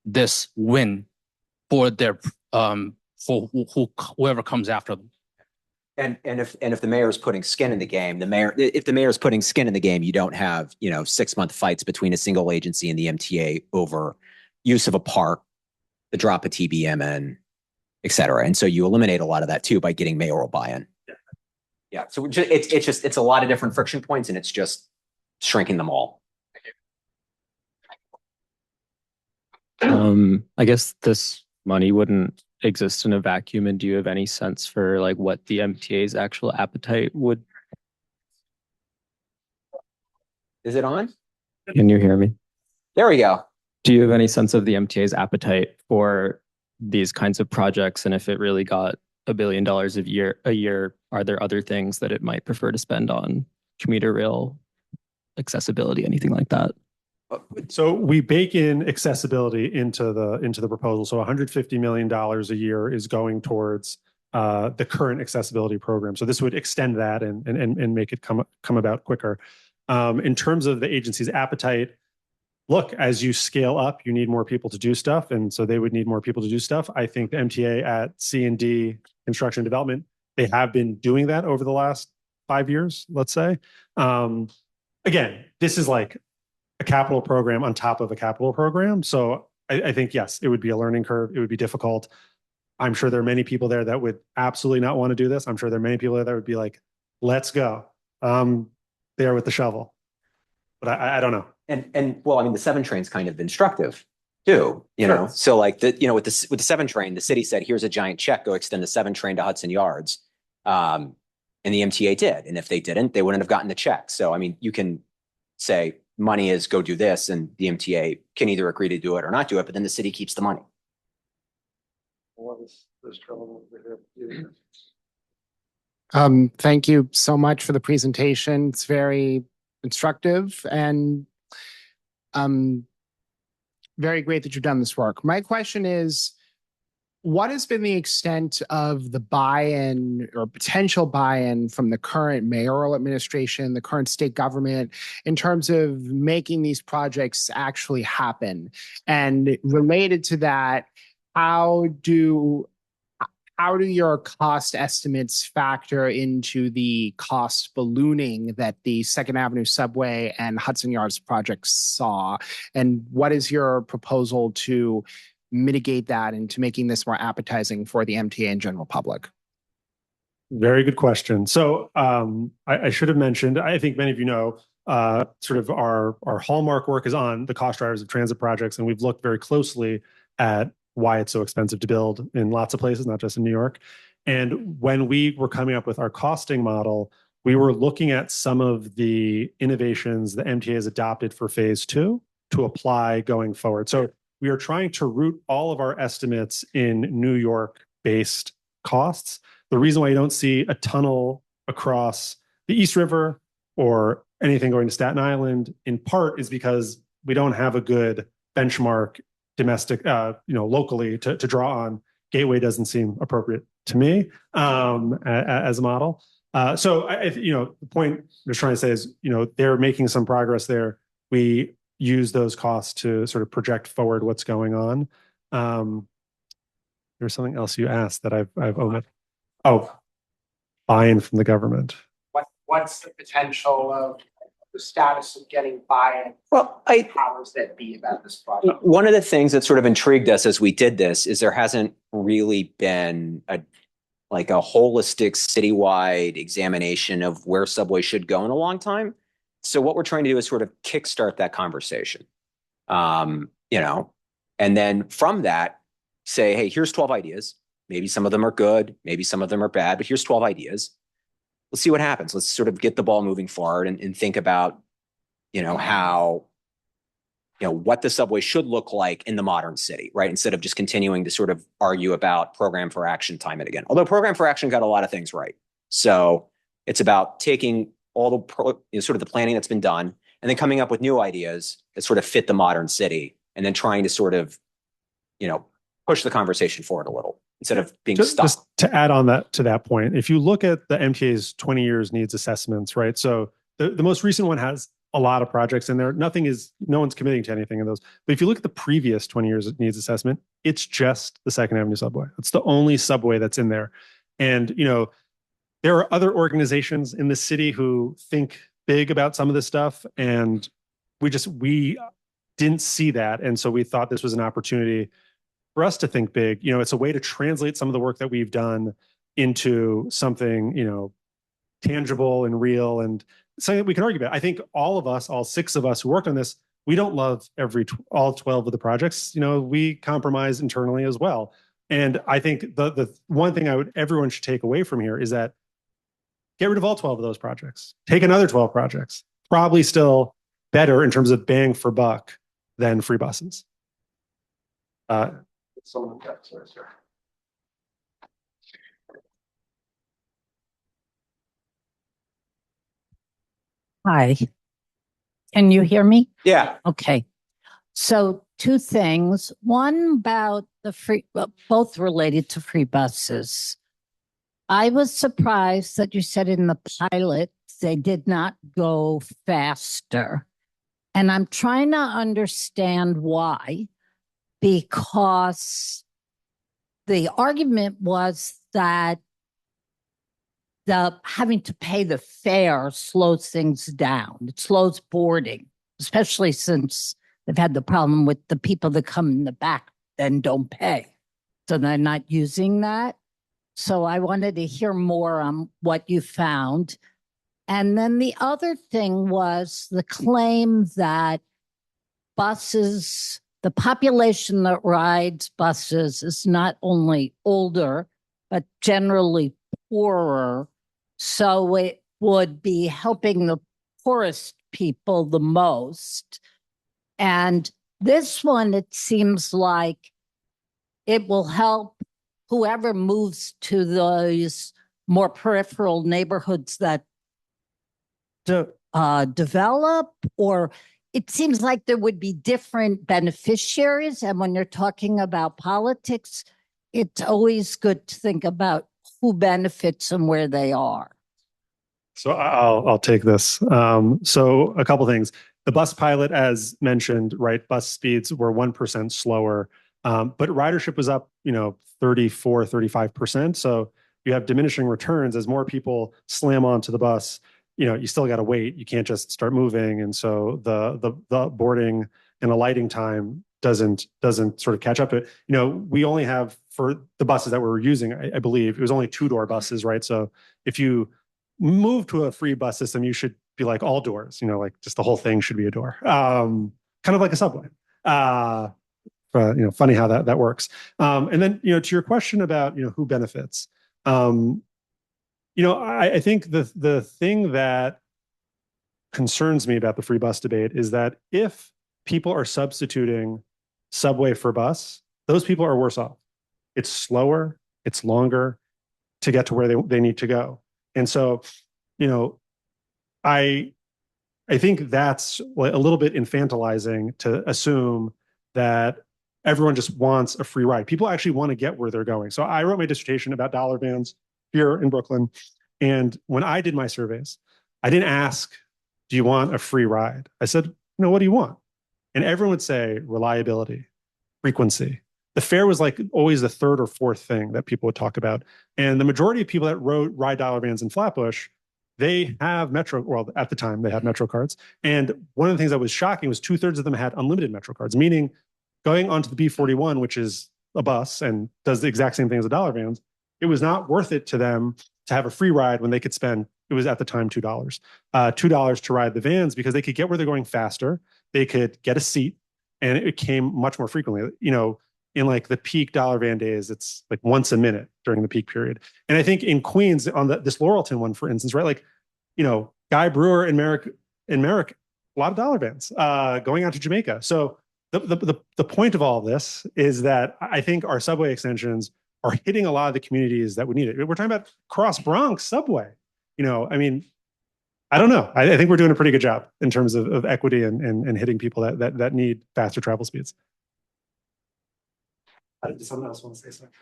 this win for their for whoever comes after them. And if the mayor is putting skin in the game, if the mayor is putting skin in the game, you don't have 6-month fights between a single agency and the MTA over use of a park, the drop of TBM in, et cetera. And so you eliminate a lot of that too by getting mayoral buy-in. Yeah. So it's a lot of different friction points, and it's just shrinking them all. I guess this money wouldn't exist in a vacuum. And do you have any sense for like what the MTA's actual appetite would? Is it on? Can you hear me? There we go. Do you have any sense of the MTA's appetite for these kinds of projects? And if it really got $1 billion a year, are there other things that it might prefer to spend on? Commuter rail, accessibility, anything like that? So we bake in accessibility into the proposal. So $150 million a year is going towards the current accessibility program. So this would extend that and make it come about quicker. In terms of the agency's appetite, look, as you scale up, you need more people to do stuff, and so they would need more people to do stuff. I think the MTA at C&D Construction and Development, they have been doing that over the last 5 years, let's say. Again, this is like a capital program on top of a capital program. So I think, yes, it would be a learning curve. It would be difficult. I'm sure there are many people there that would absolutely not want to do this. I'm sure there are many people there that would be like, let's go there with the shovel. But I don't know. And well, I mean, the 7 train's kind of instructive too, you know? So like with the 7 train, the city said, here's a giant check, go extend the 7 train to Hudson Yards. And the MTA did. And if they didn't, they wouldn't have gotten the check. So, I mean, you can say money is go do this, and the MTA can either agree to do it or not do it, but then the city keeps the money. Thank you so much for the presentation. It's very instructive and very great that you've done this work. My question is, what has been the extent of the buy-in or potential buy-in from the current mayoral administration, the current state government, in terms of making these projects actually happen? And related to that, how do your cost estimates factor into the cost ballooning that the Second Avenue Subway and Hudson Yards projects saw? And what is your proposal to mitigate that into making this more appetizing for the MTA and general public? Very good question. So I should have mentioned, I think many of you know, sort of our hallmark work is on the cost drivers of transit projects, and we've looked very closely at why it's so expensive to build in lots of places, not just in New York. And when we were coming up with our costing model, we were looking at some of the innovations the MTA has adopted for phase 2 to apply going forward. So we are trying to root all of our estimates in New York-based costs. The reason why you don't see a tunnel across the East River or anything going to Staten Island, in part, is because we don't have a good benchmark domestic, locally to draw on. Gateway doesn't seem appropriate to me as a model. So the point I'm just trying to say is, they're making some progress there. We use those costs to sort of project forward what's going on. There's something else you asked that I've omitted. Oh, buy-in from the government. What's the potential of the status of getting buy-in? Well, powers that be about this project? One of the things that sort of intrigued us as we did this is there hasn't really been a holistic citywide examination of where subway should go in a long time. So what we're trying to do is sort of kickstart that conversation, and then from that say, hey, here's 12 ideas. Maybe some of them are good, maybe some of them are bad, but here's 12 ideas. Let's see what happens. Let's sort of get the ball moving forward and think about, how, what the subway should look like in the modern city, right? Instead of just continuing to sort of argue about program for action time and again. Although program for action got a lot of things right. So it's about taking all the sort of the planning that's been done and then coming up with new ideas that sort of fit the modern city and then trying to sort of, push the conversation forward a little. instead of being Just stuck. to add on to that point, if you look at the MTA's 20 years needs assessments, right? So the most recent one has a lot of projects in there. No one's committing to anything in those. But if you look at the previous 20 years needs assessment, it's just the Second Avenue subway. It's the only subway that's in there. And, there are other organizations in the city who think big about some of this stuff. And we didn't see that. And so we thought this was an opportunity for us to think big. It's a way to translate some of the work that we've done into something, tangible and real and something that we can argue about. I think all 6 of us who worked on this, we don't love all 12 of the projects. We compromise internally as well. And I think the one thing everyone should take away from here is that get rid of all 12 of those projects. Take another 12 projects. Probably still better in terms of bang for buck than free buses. Someone got sorry, sir. Hi. Can you hear me? Yeah. Okay. So 2 things. One about both related to free buses. I was surprised that you said in the pilot they did not go faster. And I'm trying to understand why, because the argument was that having to pay the fare slows things down. It slows boarding, especially since they've had the problem with the people that come in the back and don't pay. So they're not using that. So I wanted to hear more on what you found. And then the other thing was the claim that the population that rides buses is not only older, but generally poorer. So it would be helping the poorest people the most. And this one, it seems like it will help whoever moves to those more peripheral neighborhoods that develop, or it seems like there would be different beneficiaries. And when you're talking about politics, it's always good to think about who benefits and where they are. So I'll take this. So a couple things. The bus pilot, as mentioned, right, bus speeds were 1% slower, but ridership was up, 34, 35%. So you have diminishing returns as more people slam onto the bus. You still got to wait. You can't just start moving. And so the boarding and alighting time doesn't sort of catch up to it. We only have, for the buses that we're using, I believe it was only 2-door buses, right? So if you move to a free bus system, you should be like all doors, like just the whole thing should be a door. Kind of like a subway. Funny how that works. And then, to your question about, who benefits, I think the thing that concerns me about the free bus debate is that if people are substituting subway for bus, those people are worse off. It's slower, it's longer to get to where they need to go. And so, I think that's a little bit infantilizing to assume that everyone just wants a free ride. People actually want to get where they're going. So I wrote my dissertation about dollar vans here in Brooklyn. And when I did my surveys, I didn't ask, do you want a free ride? I said, what do you want? And everyone would say reliability, frequency. The fare was like always the 3rd or 4th thing that people would talk about. And the majority of people that ride dollar vans in Flatbush, they have Metro, well, at the time they had Metro cards. And one of the things that was shocking was 2/3 of them had unlimited Metro cards, meaning going onto the B41, which is a bus and does the exact same thing as the dollar vans, it was not worth it to them to have a free ride when they could spend, it was at the time $2. $2 to ride the vans because they could get where they're going faster. They could get a seat and it came much more frequently. In like the peak dollar van days, it's like once a minute during the peak period. And I think in Queens, on this Laurelton one, for instance, right? Like, Guy Brewer and Merrick, a lot of dollar vans going out to Jamaica. So the point of all of this is that I think our subway extensions are hitting a lot of the communities that would need it. We're talking about Cross Bronx subway. I don't know. I think we're doing a pretty good job in terms of equity and hitting people that need faster travel speeds. Does someone else want to say something?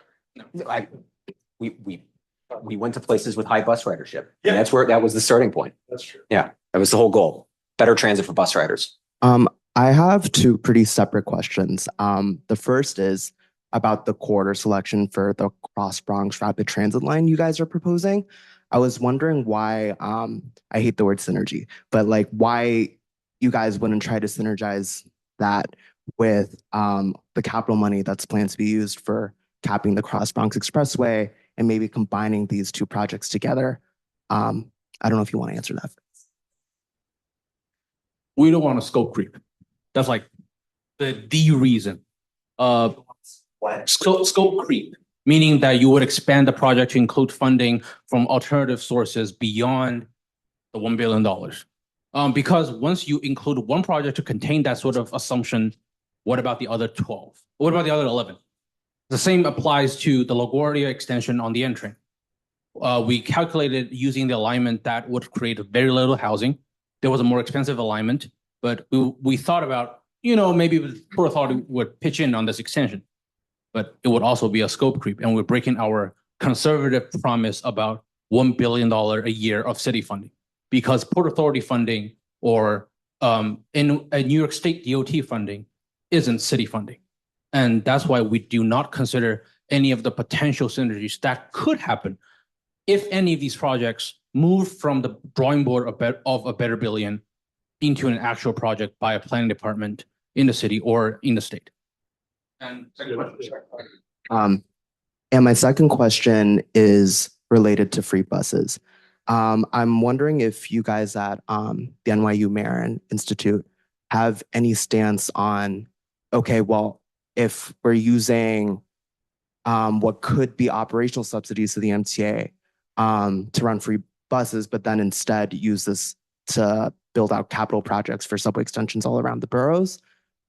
We went to places with high bus ridership. Yeah. And that was the starting point. That's true. Yeah, that was the whole goal. Better transit for bus riders. I have two pretty separate questions. The first is about the corridor selection for the Cross Bronx Rapid Transit line you guys are proposing. I was wondering why, I hate the word synergy, but like why you guys wouldn't try to synergize that with the capital money that's planned to be used for capping the Cross Bronx Expressway and maybe combining these two projects together. I don't know if you want to answer that. We don't want to scope creep. That's like the reason. Scope creep, meaning that you would expand the project to include funding from alternative sources beyond the $1 billion. Because once you include one project to contain that sort of assumption, what about the other 12? What about the other 11? The same applies to the LaGuardia extension on the N train. We calculated using the alignment that would create very little housing. There was a more expensive alignment, but we thought about, maybe Port Authority would pitch in on this extension, but it would also be a scope creep. And we're breaking our conservative promise about $1 billion a year of city funding, because Port Authority funding or in a New York State DOT funding isn't city funding. And that's why we do not consider any of the potential synergies that could happen if any of these projects move from the drawing board of a better billion into an actual project by a planning department in the city or in the state. And my second question is related to free buses. I'm wondering if you guys at the NYU Marron Institute have any stance on, okay, well, if we're using what could be operational subsidies to the MTA to run free buses, but then instead use this to build out capital projects for subway extensions all around the boroughs.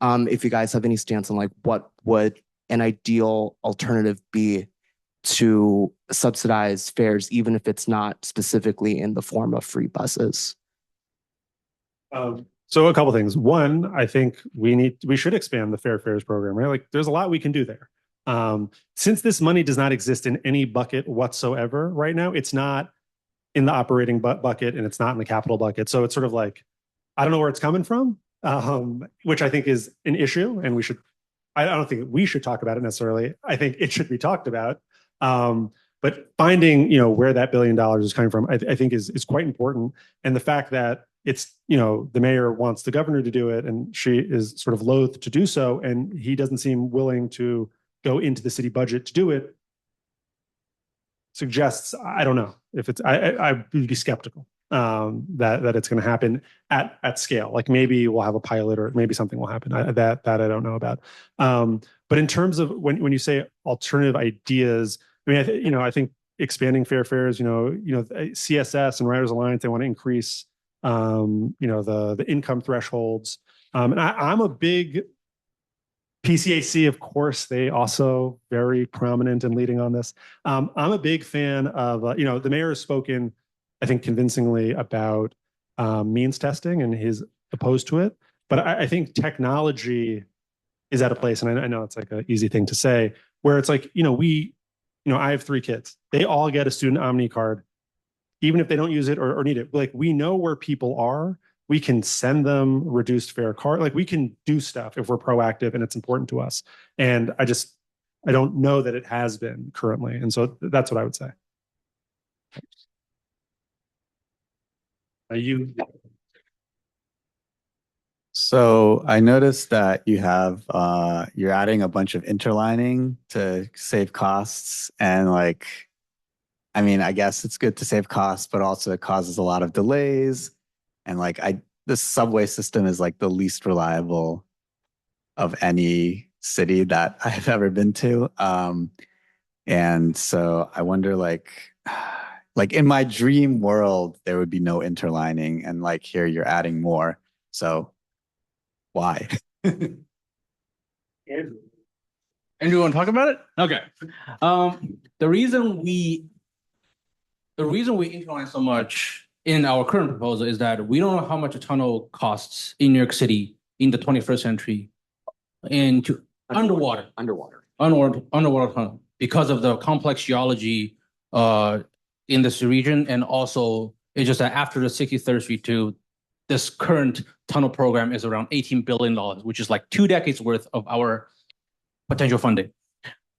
If you guys have any stance on like what would an ideal alternative be to subsidize fares, even if it's not specifically in the form of free buses? So a couple things. One, I think we should expand the Fair Fares program, right? Like there's a lot we can do there. Since this money does not exist in any bucket whatsoever right now, it's not in the operating bucket and it's not in the capital bucket. So it's sort of like, I don't know where it's coming from, which I think is an issue. And I don't think we should talk about it necessarily. I think it should be talked about. But finding, where that $1 billion is coming from, I think is quite important. And the fact that it's, the mayor wants the governor to do it and she is sort of loath to do so. And he doesn't seem willing to go into the city budget to do it suggests, I don't know if it's, I would be skeptical that it's going to happen at scale. Like maybe we'll have a pilot or maybe something will happen that I don't know about. But in terms of when you say alternative ideas, I mean, I think expanding fares, CSS and Riders Alliance, they want to increase, the income thresholds. And I'm a big PCAC, of course, they also very prominent and leading on this. I'm a big fan of, the mayor has spoken, I think, convincingly about means testing and he's opposed to it. But I think technology is at a place, and I know it's like an easy thing to say, where it's like, I have 3 kids. They all get a student Omni card, even if they don't use it or need it. Like we know where people are. We can send them reduced fare card. Like we can do stuff if we're proactive and it's important to us. And I don't know that it has been currently. And so that's what I would say. So I noticed that you're adding a bunch of interlining to save costs. And I guess it's good to save costs, but also it causes a lot of delays. And the subway system is like the least reliable of any city that I've ever been to. And so I wonder, like in my dream world, there would be no interlining, and here you're adding more. So why? Andrew, want to talk about it? Okay. The reason we interline so much in our current proposal is that we don't know how much a tunnel costs in New York City in the 21st century into underwater tunnel, because of the complex geology in this region, and also it's just that after the 63rd Street too, this current tunnel program is around $18 billion, which is like 2 decades worth of our potential funding.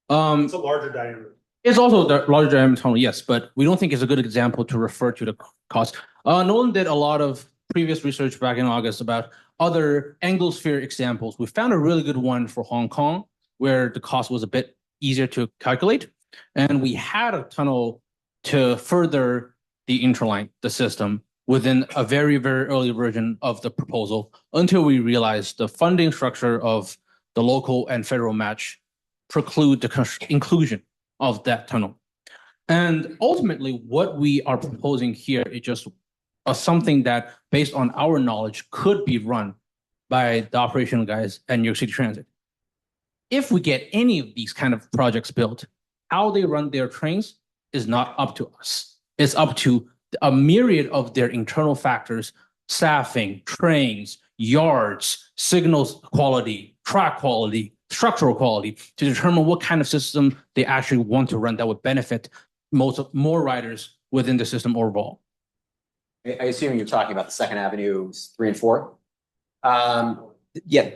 It's a larger diameter. It's also the larger diameter tunnel, yes, but we don't think it's a good example to refer to the cost. Nolan did a lot of previous research back in August about other anglosphere examples. We found a really good one for Hong Kong, where the cost was a bit easier to calculate. And we had a tunnel to further the interline, the system, within a very, very early version of the proposal, until we realized the funding structure of the local and federal match preclude the inclusion of that tunnel. And ultimately, what we are proposing here is just something that, based on our knowledge, could be run by the operational guys at New York City Transit. If we get any of these kind of projects built, how they run their trains is not up to us. It's up to a myriad of their internal factors: staffing, trains, yards, signals quality, track quality, structural quality, to determine what kind of system they actually want to run that would benefit more riders within the system overall. I assume you're talking about the Second Avenue 3 and 4. Yeah.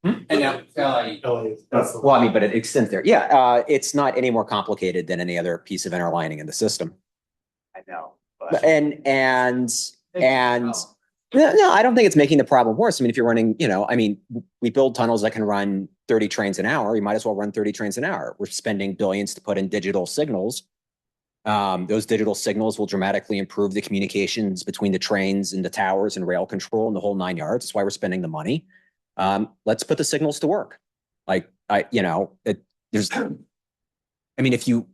And now, well, I mean, but it extends there. Yeah, it's not any more complicated than any other piece of interlining in the system. I know. And no, I don't think it's making the problem worse. I mean, if you're running, I mean, we build tunnels that can run 30 trains an hour. You might as well run 30 trains an hour. We're spending billions to put in digital signals. Those digital signals will dramatically improve the communications between the trains and the towers and rail control and the whole 9 yards. That's why we're spending the money. Let's put the signals to work. If you,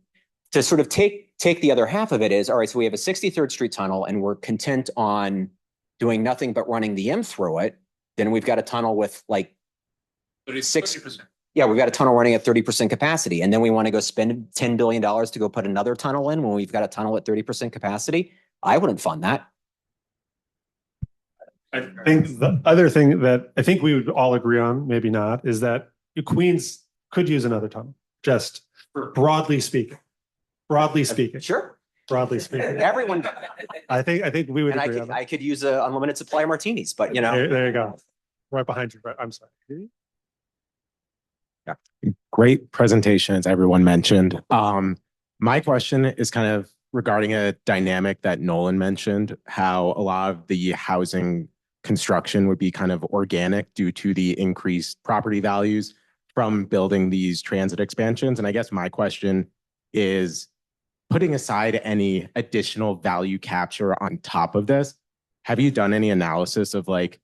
to sort of take the other half of it is, all right, so we have a 63rd Street tunnel and we're content on doing nothing but running the M through it, then we've got a tunnel with like 30%. Yeah, we've got a tunnel running at 30% capacity. And then we want to go spend $10 billion to go put another tunnel in when we've got a tunnel at 30% capacity. I wouldn't fund that. I think the other thing that I think we would all agree on, maybe not, is that Queens could use another tunnel, just broadly speaking. Sure. Broadly speaking. Everyone. I think we would agree on that. I could use an unlimited supply of martinis, but There you go. Right behind you, Brett. I'm sorry. Yeah. Great presentation, as everyone mentioned. My question is kind of regarding a dynamic that Nolan mentioned, how a lot of the housing construction would be kind of organic due to the increased property values from building these transit expansions. And I guess my question is, putting aside any additional value capture on top of this, have you done any analysis of like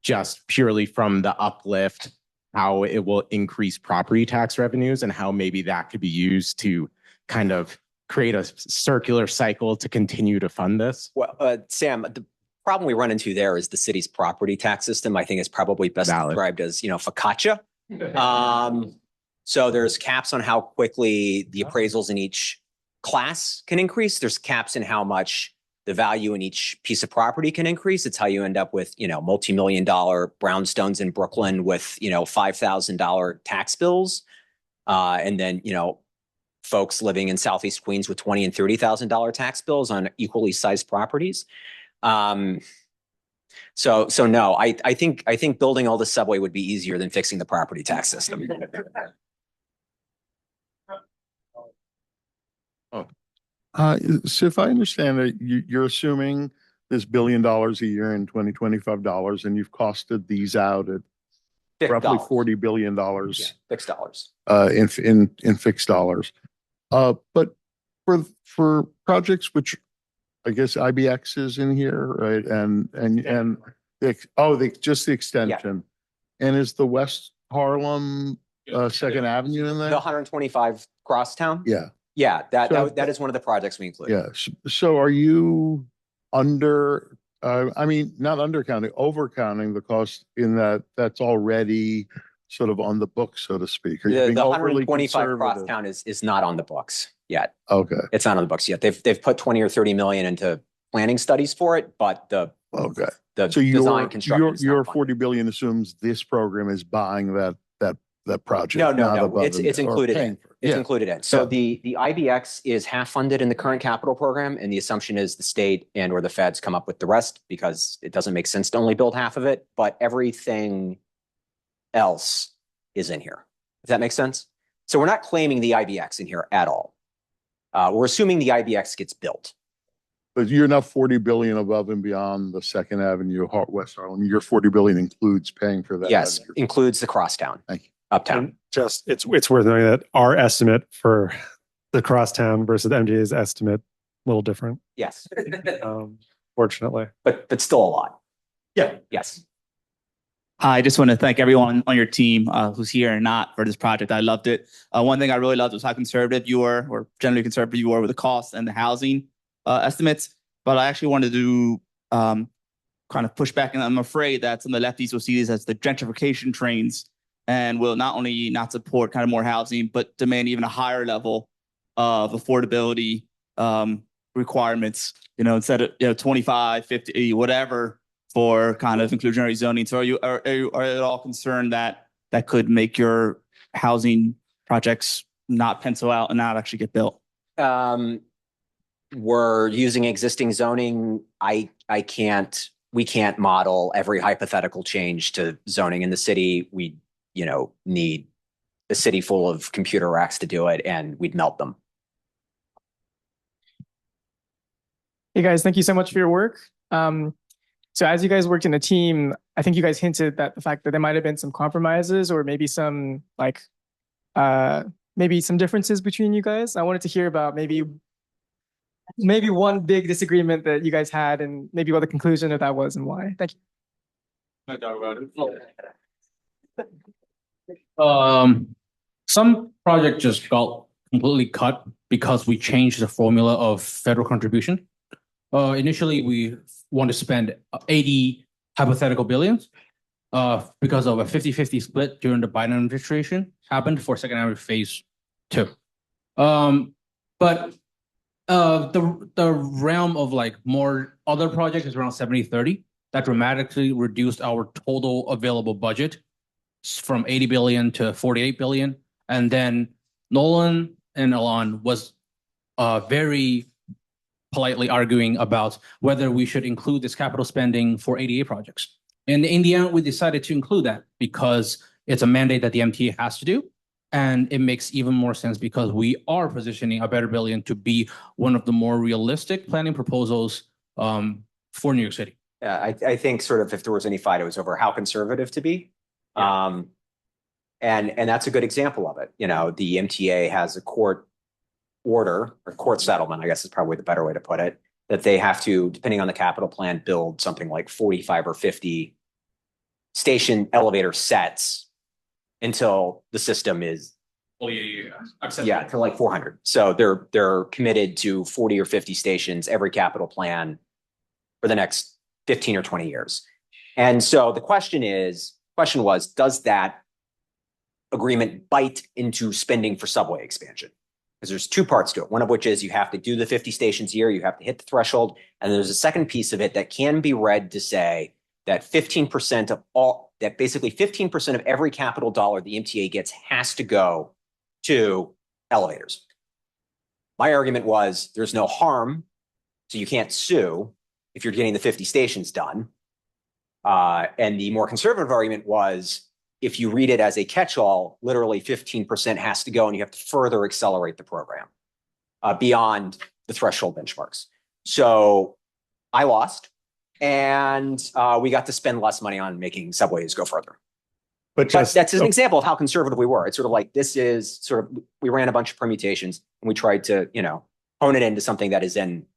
just purely from the uplift, how it will increase property tax revenues and how maybe that could be used to kind of create a circular cycle to continue to fund this? Well, Sam, the problem we run into there is the city's property tax system. I think is probably best described as, focaccia. So there's caps on how quickly the appraisals in each class can increase. There's caps in how much the value in each piece of property can increase. It's how you end up with, multi-million-dollar brownstones in Brooklyn with, $5,000 tax bills. And then, folks living in Southeast Queens with $20,000 and $30,000 tax bills on equally sized properties. So no, I think building all the subway would be easier than fixing the property tax system. So if I understand it, you're assuming this $1 billion a year in 2025 dollars, and you've costed these out at roughly $40 billion. Yeah, fixed dollars. In fixed dollars. But for projects which I guess IBX is in here, right? Just the extension. Yeah. And is the West Harlem Second Avenue in there? The 125 Crosstown? Yeah. Yeah, that is one of the projects we include. Yeah. So are you not undercounting, overcounting the cost in that's already sort of on the books, so to speak? Are you being the overly 125 Crosstown is not on the books yet. Okay. It's not on the books yet. They've put 20 or 30 million into planning studies for it, but the design construction. Your $40 billion assumes this program is buying that the project. No, not no, above it's and- or included paying in. for it. It's Yeah. included in. So Yeah. the IBX is half funded in the current capital program, and the assumption is the state and or the feds come up with the rest because it doesn't make sense to only build half of it, but everything else is in here. If that makes sense? So we're not claiming the IBX in here at all. We're assuming the IBX gets built. But you're not 40 billion above and beyond the Second Avenue, West Harlem. Your 40 billion includes paying for that. Yes, includes the crosstown, Thank you. uptown. And just it's worth noting that our estimate for the crosstown versus the MDA's estimate a little different. Yes, Fortunately, but still a lot. Yeah. Yes. I just want to thank everyone on your team who's here and not for this project. I loved it. One thing I really loved was how conservative you were, or generally conservative you were with the costs and the housing estimates. But I actually wanted to kind of push back, and I'm afraid that some of the lefties will see these as the gentrification trains and will not only not support kind of more housing, but demand even a higher level of affordability requirements, instead of 25, 50, whatever, for kind of inclusionary zoning. So are you at all concerned that could make your housing projects not pencil out and not actually get built? We're using existing zoning. We can't model every hypothetical change to zoning in the city. We, need a city full of computer racks to do it, and we'd melt them. Hey guys, thank you so much for your work. So as you guys worked in a team, I think you guys hinted that the fact that there might have been some compromises or maybe some maybe some differences between you guys. I wanted to hear about maybe one big disagreement that you guys had and maybe what the conclusion of that was and why. Thank you. Can I talk about it? Some project just got completely cut because we changed the formula of federal contribution. Initially, we want to spend 80 hypothetical billions because of a 50-50 split during the Biden administration happened for Second Avenue Phase 2. But the realm of more other projects is around 70-30. That dramatically reduced our total available budget from 80 billion to 48 billion. And then Nolan and Alon was very politely arguing about whether we should include this capital spending for ADA projects. And in the end, we decided to include that because it's a mandate that the MTA has to do. And it makes even more sense because we are positioning a better billion to be one of the more realistic planning proposals for New York City. Yeah, I think sort of if there was any fight, it was over how conservative to be. Yeah. And that's a good example of it. The MTA has a court order or court settlement, I guess is probably the better way to put it, that they have to, depending on the capital plan, build something like 45 or 50 station elevator sets until the system is to like 400. So they're committed to 40 or 50 stations every capital plan for the next 15 or 20 years. And so the question was, does that agreement bite into spending for subway expansion? Because there's two parts to it. One of which is you have to do the 50 stations a year, you have to hit the threshold. And there's a second piece of it that can be read to say that 15% of every capital dollar the MTA gets has to go to elevators. My argument was there's no harm, so you can't sue if you're getting the 50 stations done. And the more conservative argument was, if you read it as a catch-all, literally 15% has to go, and you have to further accelerate the program beyond the threshold benchmarks. So I lost, and we got to spend less money on making subways go further. But that's an example of how conservative we were. It's sort of like we ran a bunch of permutations, and we tried to hone it into something that is in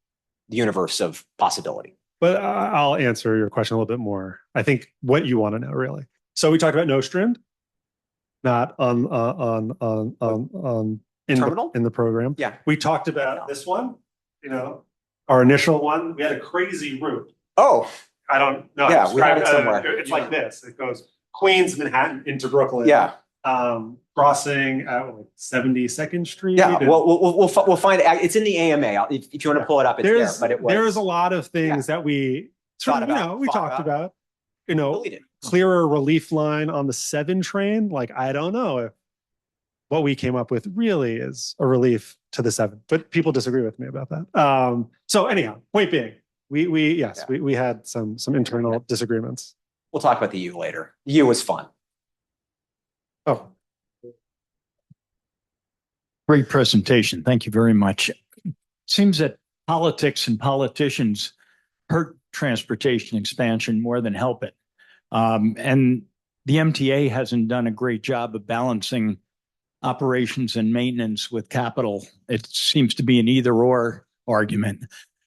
the universe of possibility. But I'll answer your question a little bit more. I think what you want to know, really. So we talked about Nostrand, not on Terminal? in the program. Yeah. We talked about this one, our initial one. We had a crazy route. Oh. I don't know. Yeah, we have it somewhere. It's like this. It goes Queens, Manhattan into Brooklyn. Yeah. Crossing at 72nd Street. Yeah, we'll find it. It's in the AMA. If you want to pull it up, it's there. But there's a lot of things that we talked about. clearer relief line on the 7 train, like, I don't know if what we came up with really is a relief to the 7, but people disagree with me about that. So anyhow, point being, we had some internal disagreements. We'll talk about the U later. The U was fun. Oh. Great presentation. Thank you very much. Seems that politics and politicians hurt transportation expansion more than help it. And the MTA hasn't done a great job of balancing operations and maintenance with capital. It seems to be an either-or argument.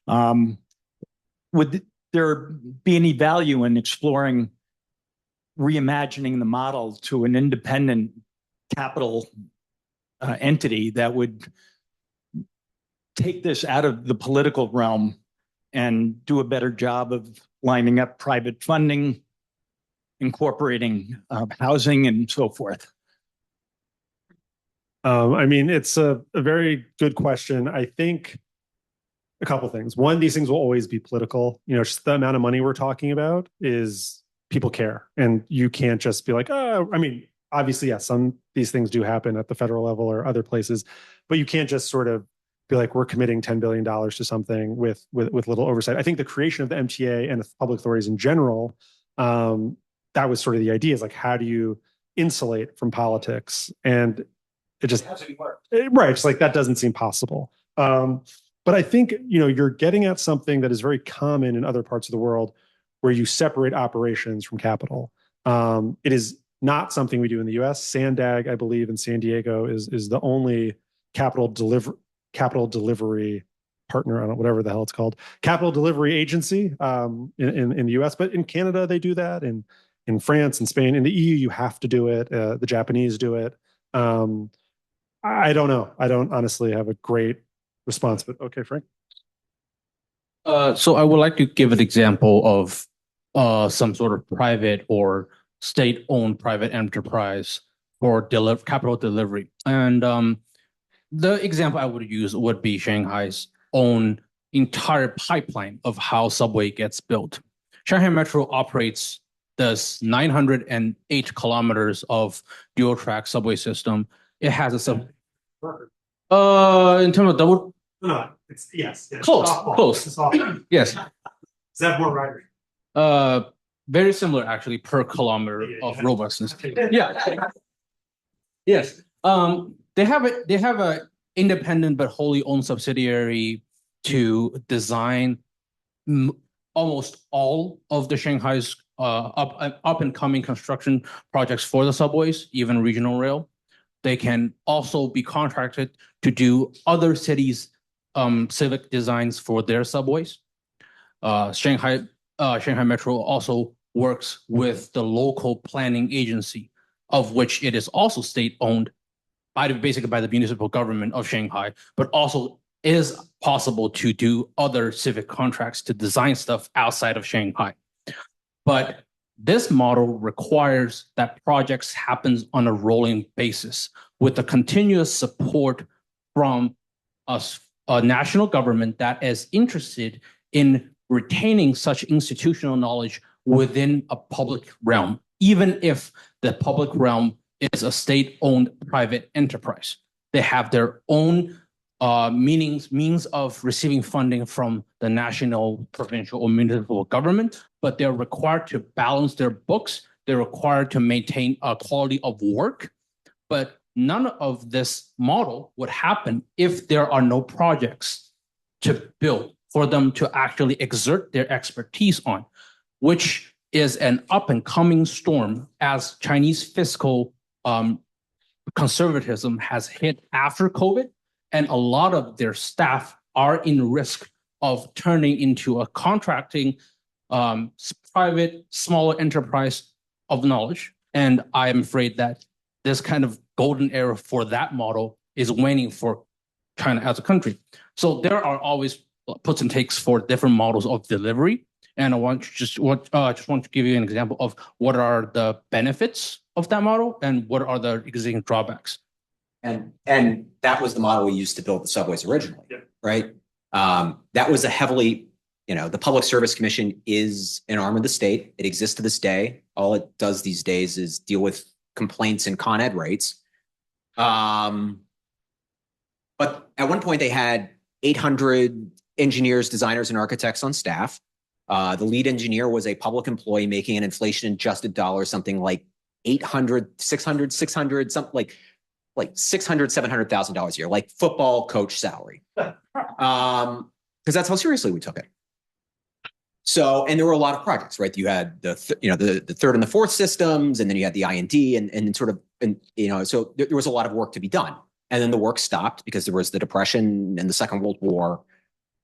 Would there be any value in exploring reimagining the model to an independent capital entity that would take this out of the political realm and do a better job of lining up private funding, incorporating housing and so forth? I mean, it's a very good question. I think a couple things. One, these things will always be political. Just the amount of money we're talking about is people care. And you can't just be like, oh, I mean, obviously, yes, these things do happen at the federal level or other places, but you can't just sort of be like, we're committing $10 billion to something with little oversight. I think the creation of the MTA and the public authorities in general, that was sort of the idea, is like, how do you insulate from politics? And it just hasn't worked. Right. It's like, that doesn't seem possible. But I think, you're getting at something that is very common in other parts of the world where you separate operations from capital. It is not something we do in the US. Sandag, I believe, in San Diego is the only capital delivery partner, I don't know, whatever the hell it's called, capital delivery agency in the US. But in Canada, they do that. In France and Spain, in the EU, you have to do it. The Japanese do it. I don't know. I don't honestly have a great response, but okay, Frank. So I would like to give an example of some sort of private or state-owned private enterprise for capital delivery. And the example I would use would be Shanghai's own entire pipeline of how subway gets built. Shanghai Metro operates this 908 kilometers of dual-track subway system. It has a in terms of double. No, it's yes. Close. Yes. Does that have more riders? Very similar actually per kilometer of robustness. Yeah. Yes. They have a independent but wholly owned subsidiary to design almost all of the Shanghai's up and coming construction projects for the subways, even regional rail. They can also be contracted to do other cities' civic designs for their subways. Shanghai Metro also works with the local planning agency, of which it is also state-owned, basically by the municipal government of Shanghai, but also is possible to do other civic contracts to design stuff outside of Shanghai. But this model requires that projects happen on a rolling basis with a continuous support from a national government that is interested in retaining such institutional knowledge within a public realm, even if the public realm is a state-owned private enterprise. They have their own means of receiving funding from the national, provincial, or municipal government, but they're required to balance their books. They're required to maintain a quality of work. But none of this model would happen if there are no projects to build for them to actually exert their expertise on, which is an up-and-coming storm as Chinese fiscal conservatism has hit after COVID, and a lot of their staff are in risk of turning into a contracting private, smaller enterprise of knowledge. And I'm afraid that this kind of golden era for that model is waning for China as a country. So there are always puts and takes for different models of delivery. And I just want to give you an example of what are the benefits of that model and what are the existing drawbacks. And that was the model we used to build the subways originally, right? That was a heavily the Public Service Commission is an arm of the state. It exists to this day. All it does these days is deal with complaints and Con Ed rates. But at one point they had 800 engineers, designers, and architects on staff. The lead engineer was a public employee making an inflation-adjusted dollar, something like 800, 600, 600, something like $600,000, $700,000 a year, like football coach salary. Because that's how seriously we took it. So, and there were a lot of projects, right? You had the third and the fourth systems, and then you had the I&D, and so there was a lot of work to be done. And then the work stopped because there was the Depression and the Second World War.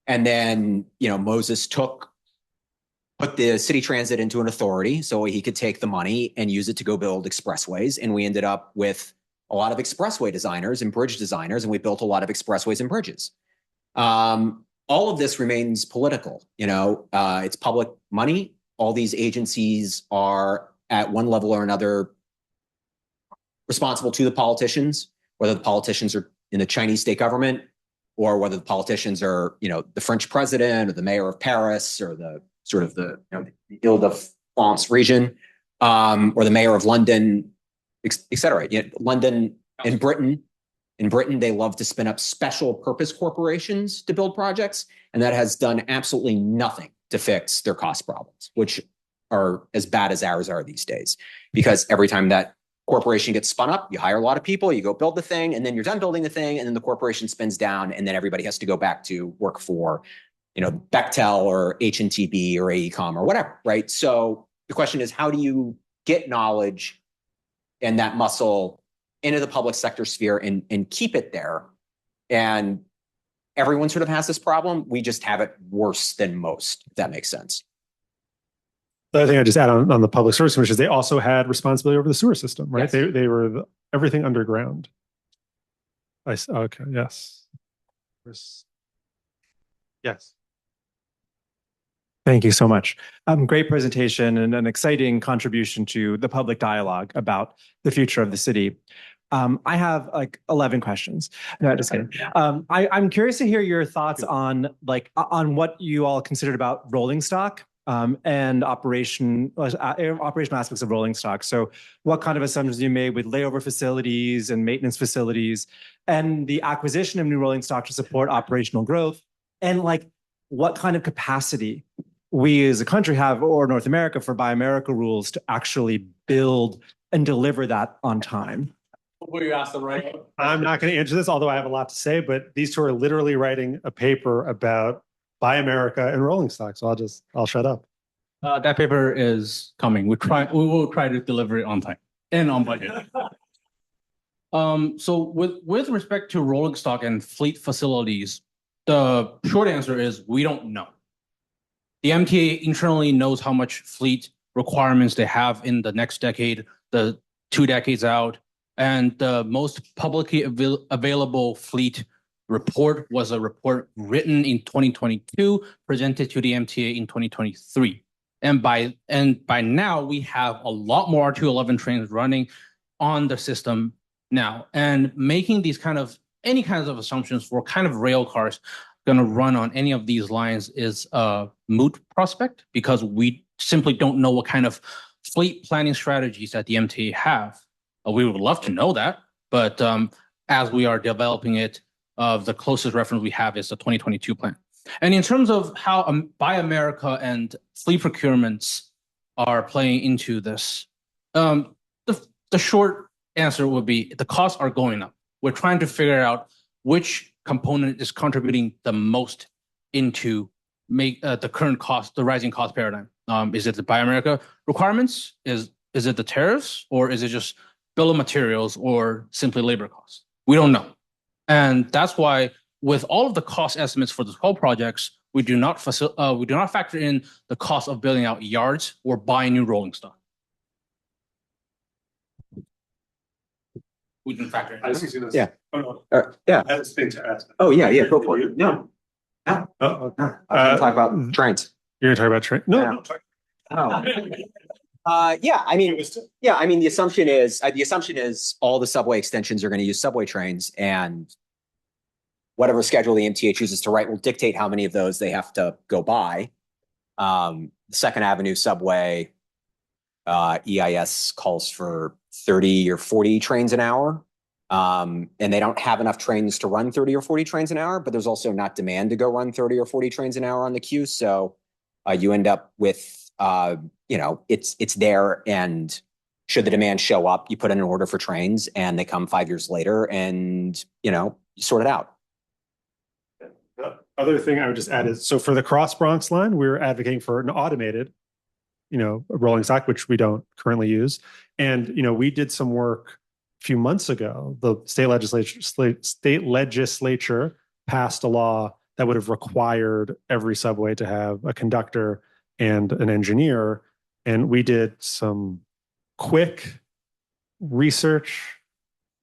And then, Moses put the city transit into an authority so he could take the money and use it to go build expressways. And we ended up with a lot of expressway designers and bridge designers, and we built a lot of expressways and bridges. All of this remains political. It's public money. All these agencies are at one level or another responsible to the politicians, whether the politicians are in the Chinese state government or whether the politicians are, the French president or the mayor of Paris or the sort of the Ile-de-France region, or the mayor of London, et cetera. London and Britain. In Britain, they love to spin up special purpose corporations to build projects, and that has done absolutely nothing to fix their cost problems, which are as bad as ours are these days. Because every time that corporation gets spun up, you hire a lot of people, you go build the thing, and then you're done building the thing, and then the corporation spins down, and then everybody has to go back to work for, Bechtel or HNTB or AECOM or whatever, right? So the question is, how do you get knowledge and that muscle into the public sector sphere and keep it there? And everyone sort of has this problem. We just have it worse than most, if that makes sense. The other thing I just add on the Public Service Commission is they also had responsibility over the sewer system, right? Yes. They were everything underground. Okay, yes. Yes. Thank you so much. Great presentation and an exciting contribution to the public dialogue about the future of the city. I have like 11 questions. No, just kidding. I'm curious to hear your thoughts on what you all considered about rolling stock and operational aspects of rolling stock. So what kind of assumptions you made with layover facilities and maintenance facilities and the acquisition of new rolling stock to support operational growth, and what kind of capacity we as a country have, or North America, for Buy America rules to actually build and deliver that on time. You asked the right. I'm not going to answer this, although I have a lot to say, but these two are literally writing a paper about Buy America and rolling stock. So I'll shut up. That paper is coming. We will try to deliver it on time and on budget. So with respect to rolling stock and fleet facilities, the short answer is we don't know. The MTA internally knows how much fleet requirements they have in the next decade, the 2 decades out, and the most publicly available fleet report was a report written in 2022, presented to the MTA in 2023. And by now, we have a lot more R211 trains running on the system now, and making these any kinds of assumptions for rail cars going to run on any of these lines is a moot prospect, because we simply don't know what kind of fleet planning strategies that the MTA have. We would love to know that, but as we are developing it, the closest reference we have is the 2022 plan. And in terms of how Buy America and fleet procurements are playing into this, the short answer would be the costs are going up. We're trying to figure out which component is contributing the most into the current cost, the rising cost paradigm. Is it the Buy America requirements? Is it the tariffs, or is it just bill of materials, or simply labor costs? We don't know. And that's why with all of the cost estimates for the 12 projects, we do not factor in the cost of building out yards or buying new rolling stock. We didn't factor in. Yeah. Oh, no. Yeah. I have a thing to ask. Oh, yeah, go for it. No. I was going to talk about trains. You're going to talk about trains? No. The assumption is all the subway extensions are going to use subway trains, and whatever schedule the MTA chooses to write will dictate how many of those they have to go buy. The Second Avenue subway, EIS calls for 30 or 40 trains an hour. And they don't have enough trains to run 30 or 40 trains an hour, but there's also not demand to go run 30 or 40 trains an hour on the queue. So you end up with, it's there, and should the demand show up, you put in an order for trains and they come 5 years later, and, you sort it out. The other thing I would just add is, so for the Cross Bronx line, we're advocating for an automated, rolling stock, which we don't currently use. And, we did some work a few months ago. The state legislature passed a law that would have required every subway to have a conductor and an engineer. And we did some quick research,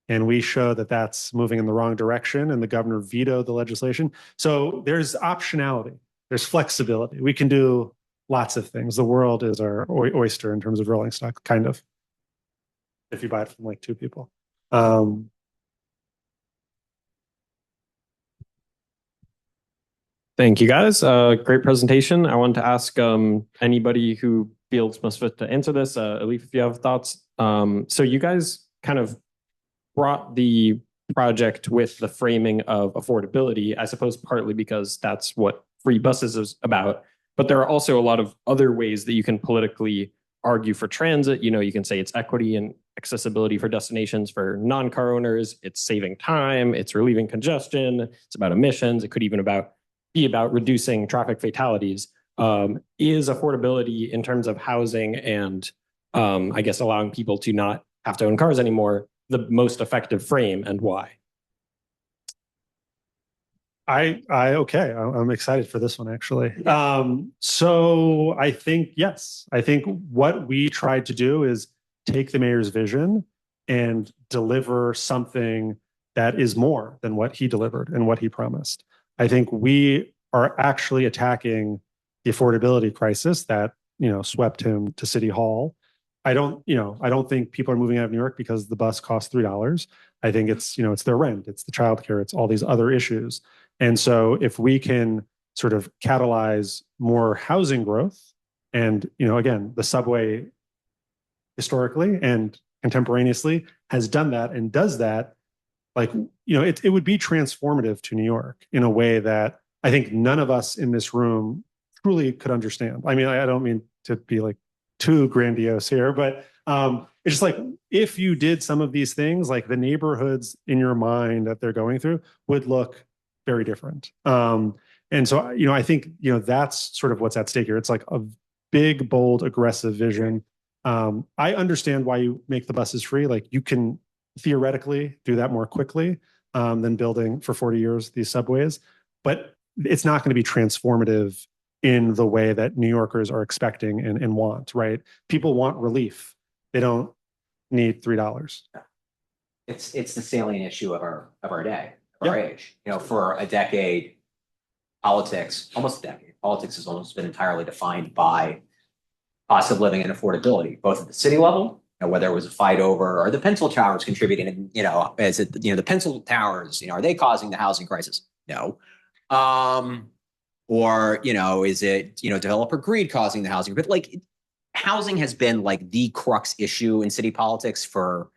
and we show that that's moving in the wrong direction, and the governor vetoed the legislation. So there's optionality, there's flexibility. We can do lots of things. The world is our oyster in terms of rolling stock, kind of, if you buy it from like two people. Thank you, guys. Great presentation. I wanted to ask anybody who feels most fit to answer this, Elif, if you have thoughts. So you guys kind of brought the project with the framing of affordability, I suppose partly because that's what free buses is about. But there are also a lot of other ways that you can politically argue for transit. You can say it's equity and accessibility for destinations for non-car owners. It's saving time. It's relieving congestion. It's about emissions. It could even be about reducing traffic fatalities. Is affordability in terms of housing and I guess allowing people to not have to own cars anymore the most effective frame, and why? I'm excited for this one, actually. So I think, yes, I think what we tried to do is take the mayor's vision and deliver something that is more than what he delivered and what he promised. I think we are actually attacking the affordability crisis that, swept him to City Hall. I don't think people are moving out of New York because the bus costs $3. I think it's, it's their rent, it's the childcare, it's all these other issues. And so if we can sort of catalyze more housing growth, and, again, the subway historically and contemporaneously has done that and does that, it would be transformative to New York in a way that I think none of us in this room truly could understand. I mean, I don't mean to be like too grandiose here, but it's just if you did some of these things, the neighborhoods in your mind that they're going through would look very different. And so, I think, that's sort of what's at stake here. It's like a big, bold, aggressive vision. I understand why you make the buses free. You can theoretically do that more quickly than building for 40 years these subways, but it's not going to be transformative in the way that New Yorkers are expecting and want, right? People want relief. They don't need $3. It's the salient issue of our day, of our age. For a decade, almost a decade, politics has almost been entirely defined by cost of living and affordability, both at the city level, whether it was a fight over, are the pencil towers contributing, is it, the pencil towers, are they causing the housing crisis? No. Or, is it, developer greed causing the housing? But housing has been the crux issue in city politics for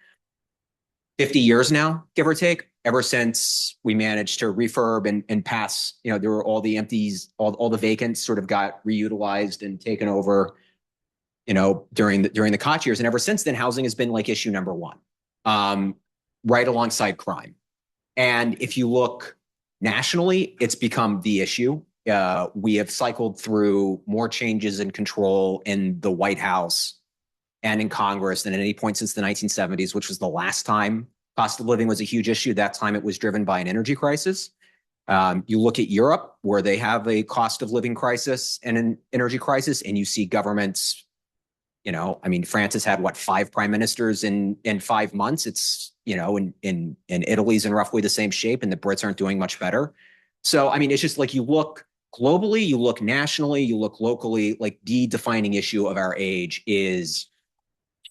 50 years now, give or take, ever since we managed to refurb and pass, there were all the empties, all the vacants sort of got reutilized and taken over, during the Koch years. And ever since then, housing has been issue number one, right alongside crime. And if you look nationally, it's become the issue. We have cycled through more changes in control in the White House and in Congress than at any point since the 1970s, which was the last time cost of living was a huge issue. That time it was driven by an energy crisis. You look at Europe, where they have a cost of living crisis and an energy crisis, and you see governments, France has had 5 prime ministers in 5 months. It's, in Italy's in roughly the same shape, and the Brits aren't doing much better. So, it's just you look globally, you look nationally, you look locally, the defining issue of our age is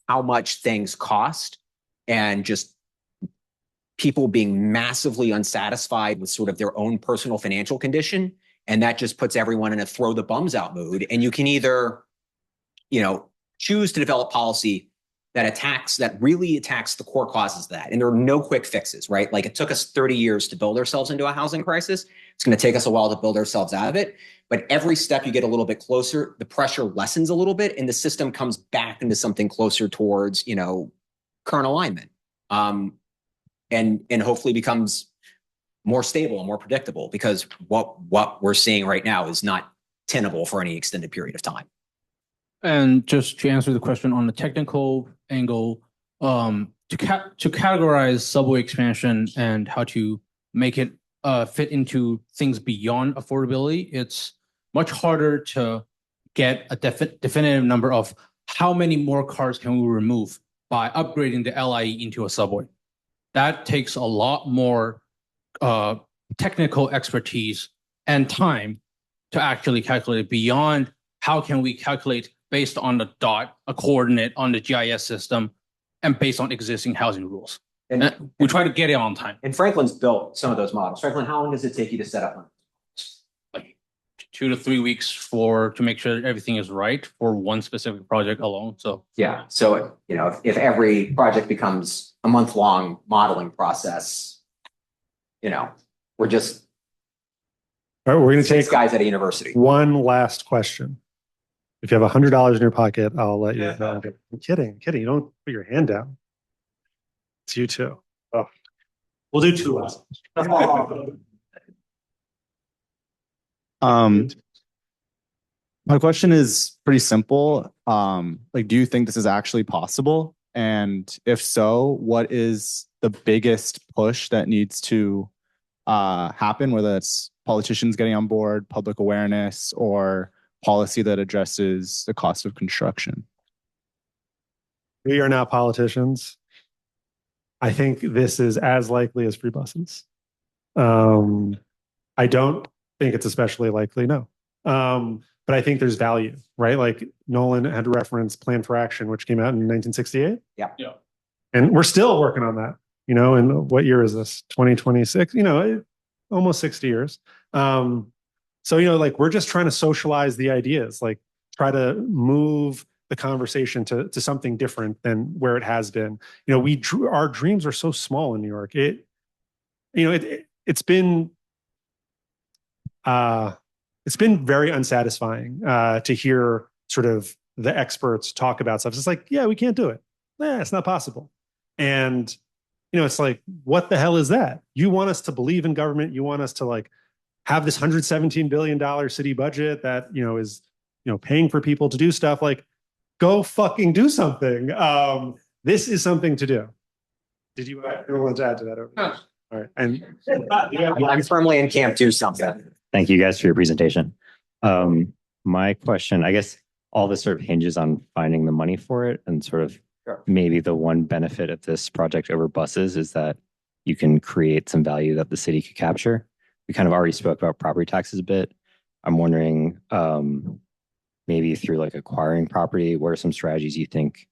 how much things cost, and just people being massively unsatisfied with sort of their own personal financial condition And that just puts everyone in a throw the bums out mood. And you can either, choose to develop policy that really attacks the core causes of that. And there are no quick fixes, right? Like it took us 30 years to build ourselves into a housing crisis. It's going to take us a while to build ourselves out of it. But every step you get a little bit closer, the pressure lessens a little bit and the system comes back into something closer towards, current alignment. And hopefully becomes more stable and more predictable, because what we're seeing right now is not tenable for any extended period of time. And just to answer the question on the technical angle, to categorize subway expansion and how to make it fit into things beyond affordability, it's much harder to get a definitive number of how many more cars can we remove by upgrading the LIE into a subway. That takes a lot more technical expertise and time to actually calculate beyond how can we calculate based on the dot, a coordinate on the GIS system, and based on existing housing rules. And we try to get it on time. And Franklin's built some of those models. Franklin, how long does it take you to set up one? Like 2 to 3 weeks to make sure that everything is right for one specific project alone. So yeah. So, if every project becomes a month-long modeling process, we're just all right, we're going to take guys at a university. One last question. If you have $100 in your pocket, I'll let you. I'm kidding. You don't put your hand down. It's you too. Oh, we'll do 2 last. My question is pretty simple. Do you think this is actually possible? And if so, what is the biggest push that needs to happen, whether it's politicians getting on board, public awareness, or policy that addresses the cost of construction? We are not politicians. I think this is as likely as free buses. I don't think it's especially likely, no. But I think there's value, right? Like Nolan had referenced Plan for Action, which came out in 1968. Yeah. And we're still working on that, and what year is this? 2026, almost 60 years. So, we're just trying to socialize the ideas, try to move the conversation to something different than where it has been. Our dreams are so small in New York. It's been very unsatisfying to hear sort of the experts talk about stuff. It's like, yeah, we can't do it. It's not possible. And, it's like, what the hell is that? You want us to believe in government. You want us to have this $117 billion city budget that, is, paying for people to do stuff. Go fucking do something. This is something to do. Did you want to add to that? All right. And I'm firmly in camp, do something. Thank you guys for your presentation. My question, I guess all this sort of hinges on finding the money for it, and sort of maybe the one benefit of this project over buses is that you can create some value that the city could capture. We kind of already spoke about property taxes a bit. I'm wondering, maybe through acquiring property, what are some strategies you think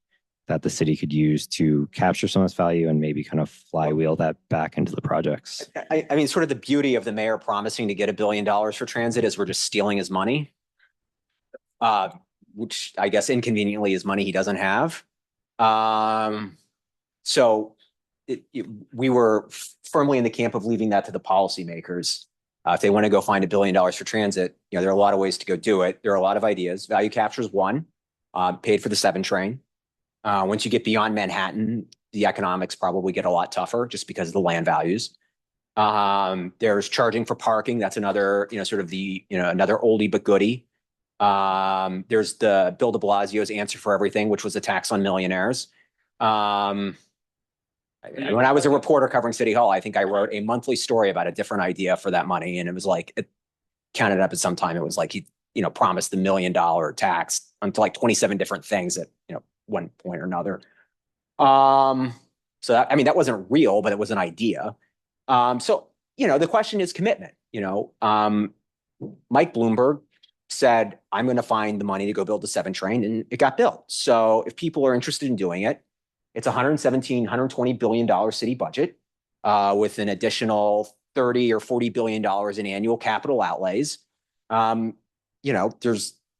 that the city could use to capture some of this value and maybe kind of flywheel that back into the projects? I mean, sort of the beauty of the mayor promising to get $1 billion for transit is we're just stealing his money, which I guess inconveniently is money he doesn't have. So we were firmly in the camp of leaving that to the policymakers. If they want to go find $1 billion for transit, there are a lot of ways to go do it. There are a lot of ideas. Value capture is one, paid for the 7 train. Once you get beyond Manhattan, the economics probably get a lot tougher just because of the land values. There's charging for parking. That's another, sort of the, another oldie but goodie. There's the Bill de Blasio's answer for everything, which was a tax on millionaires. When I was a reporter covering City Hall, I think I wrote a monthly story about a different idea for that money. And it was it counted up at some time. It was he, promised the $1 million tax onto 27 different things at, one point or another. So that, that wasn't real, but it was an idea. So, the question is commitment. Mike Bloomberg said, I'm going to find the money to go build the 7 train, and it got built. So if people are interested in doing it, it's $120 billion city budget with an additional $30 or $40 billion in annual capital outlays. You know,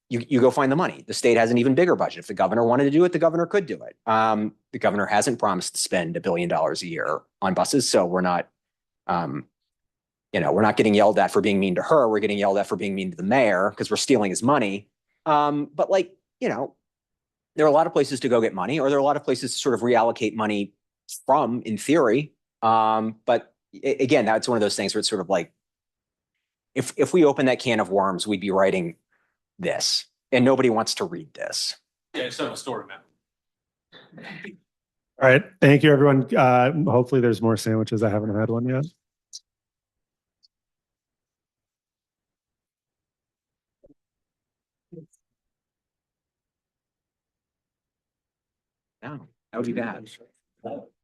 you go find the money. The state has an even bigger budget. If the governor wanted to do it, the governor could do it. The governor hasn't promised to spend $1 billion a year on buses, so we're not, you know, we're not getting yelled at for being mean to her. We're getting yelled at for being mean to the mayor because we're stealing his money. But like, you know, there are a lot of places to go get money, or there are a lot of places to sort of reallocate money from, in theory. But again, that's one of those things where it's sort of like, if we open that can of worms, we'd be writing this, and nobody wants to read this. Yeah, it's not a story, man. All right. Thank you, everyone. Hopefully there's more sandwiches. I haven't had one yet. No, that would be bad.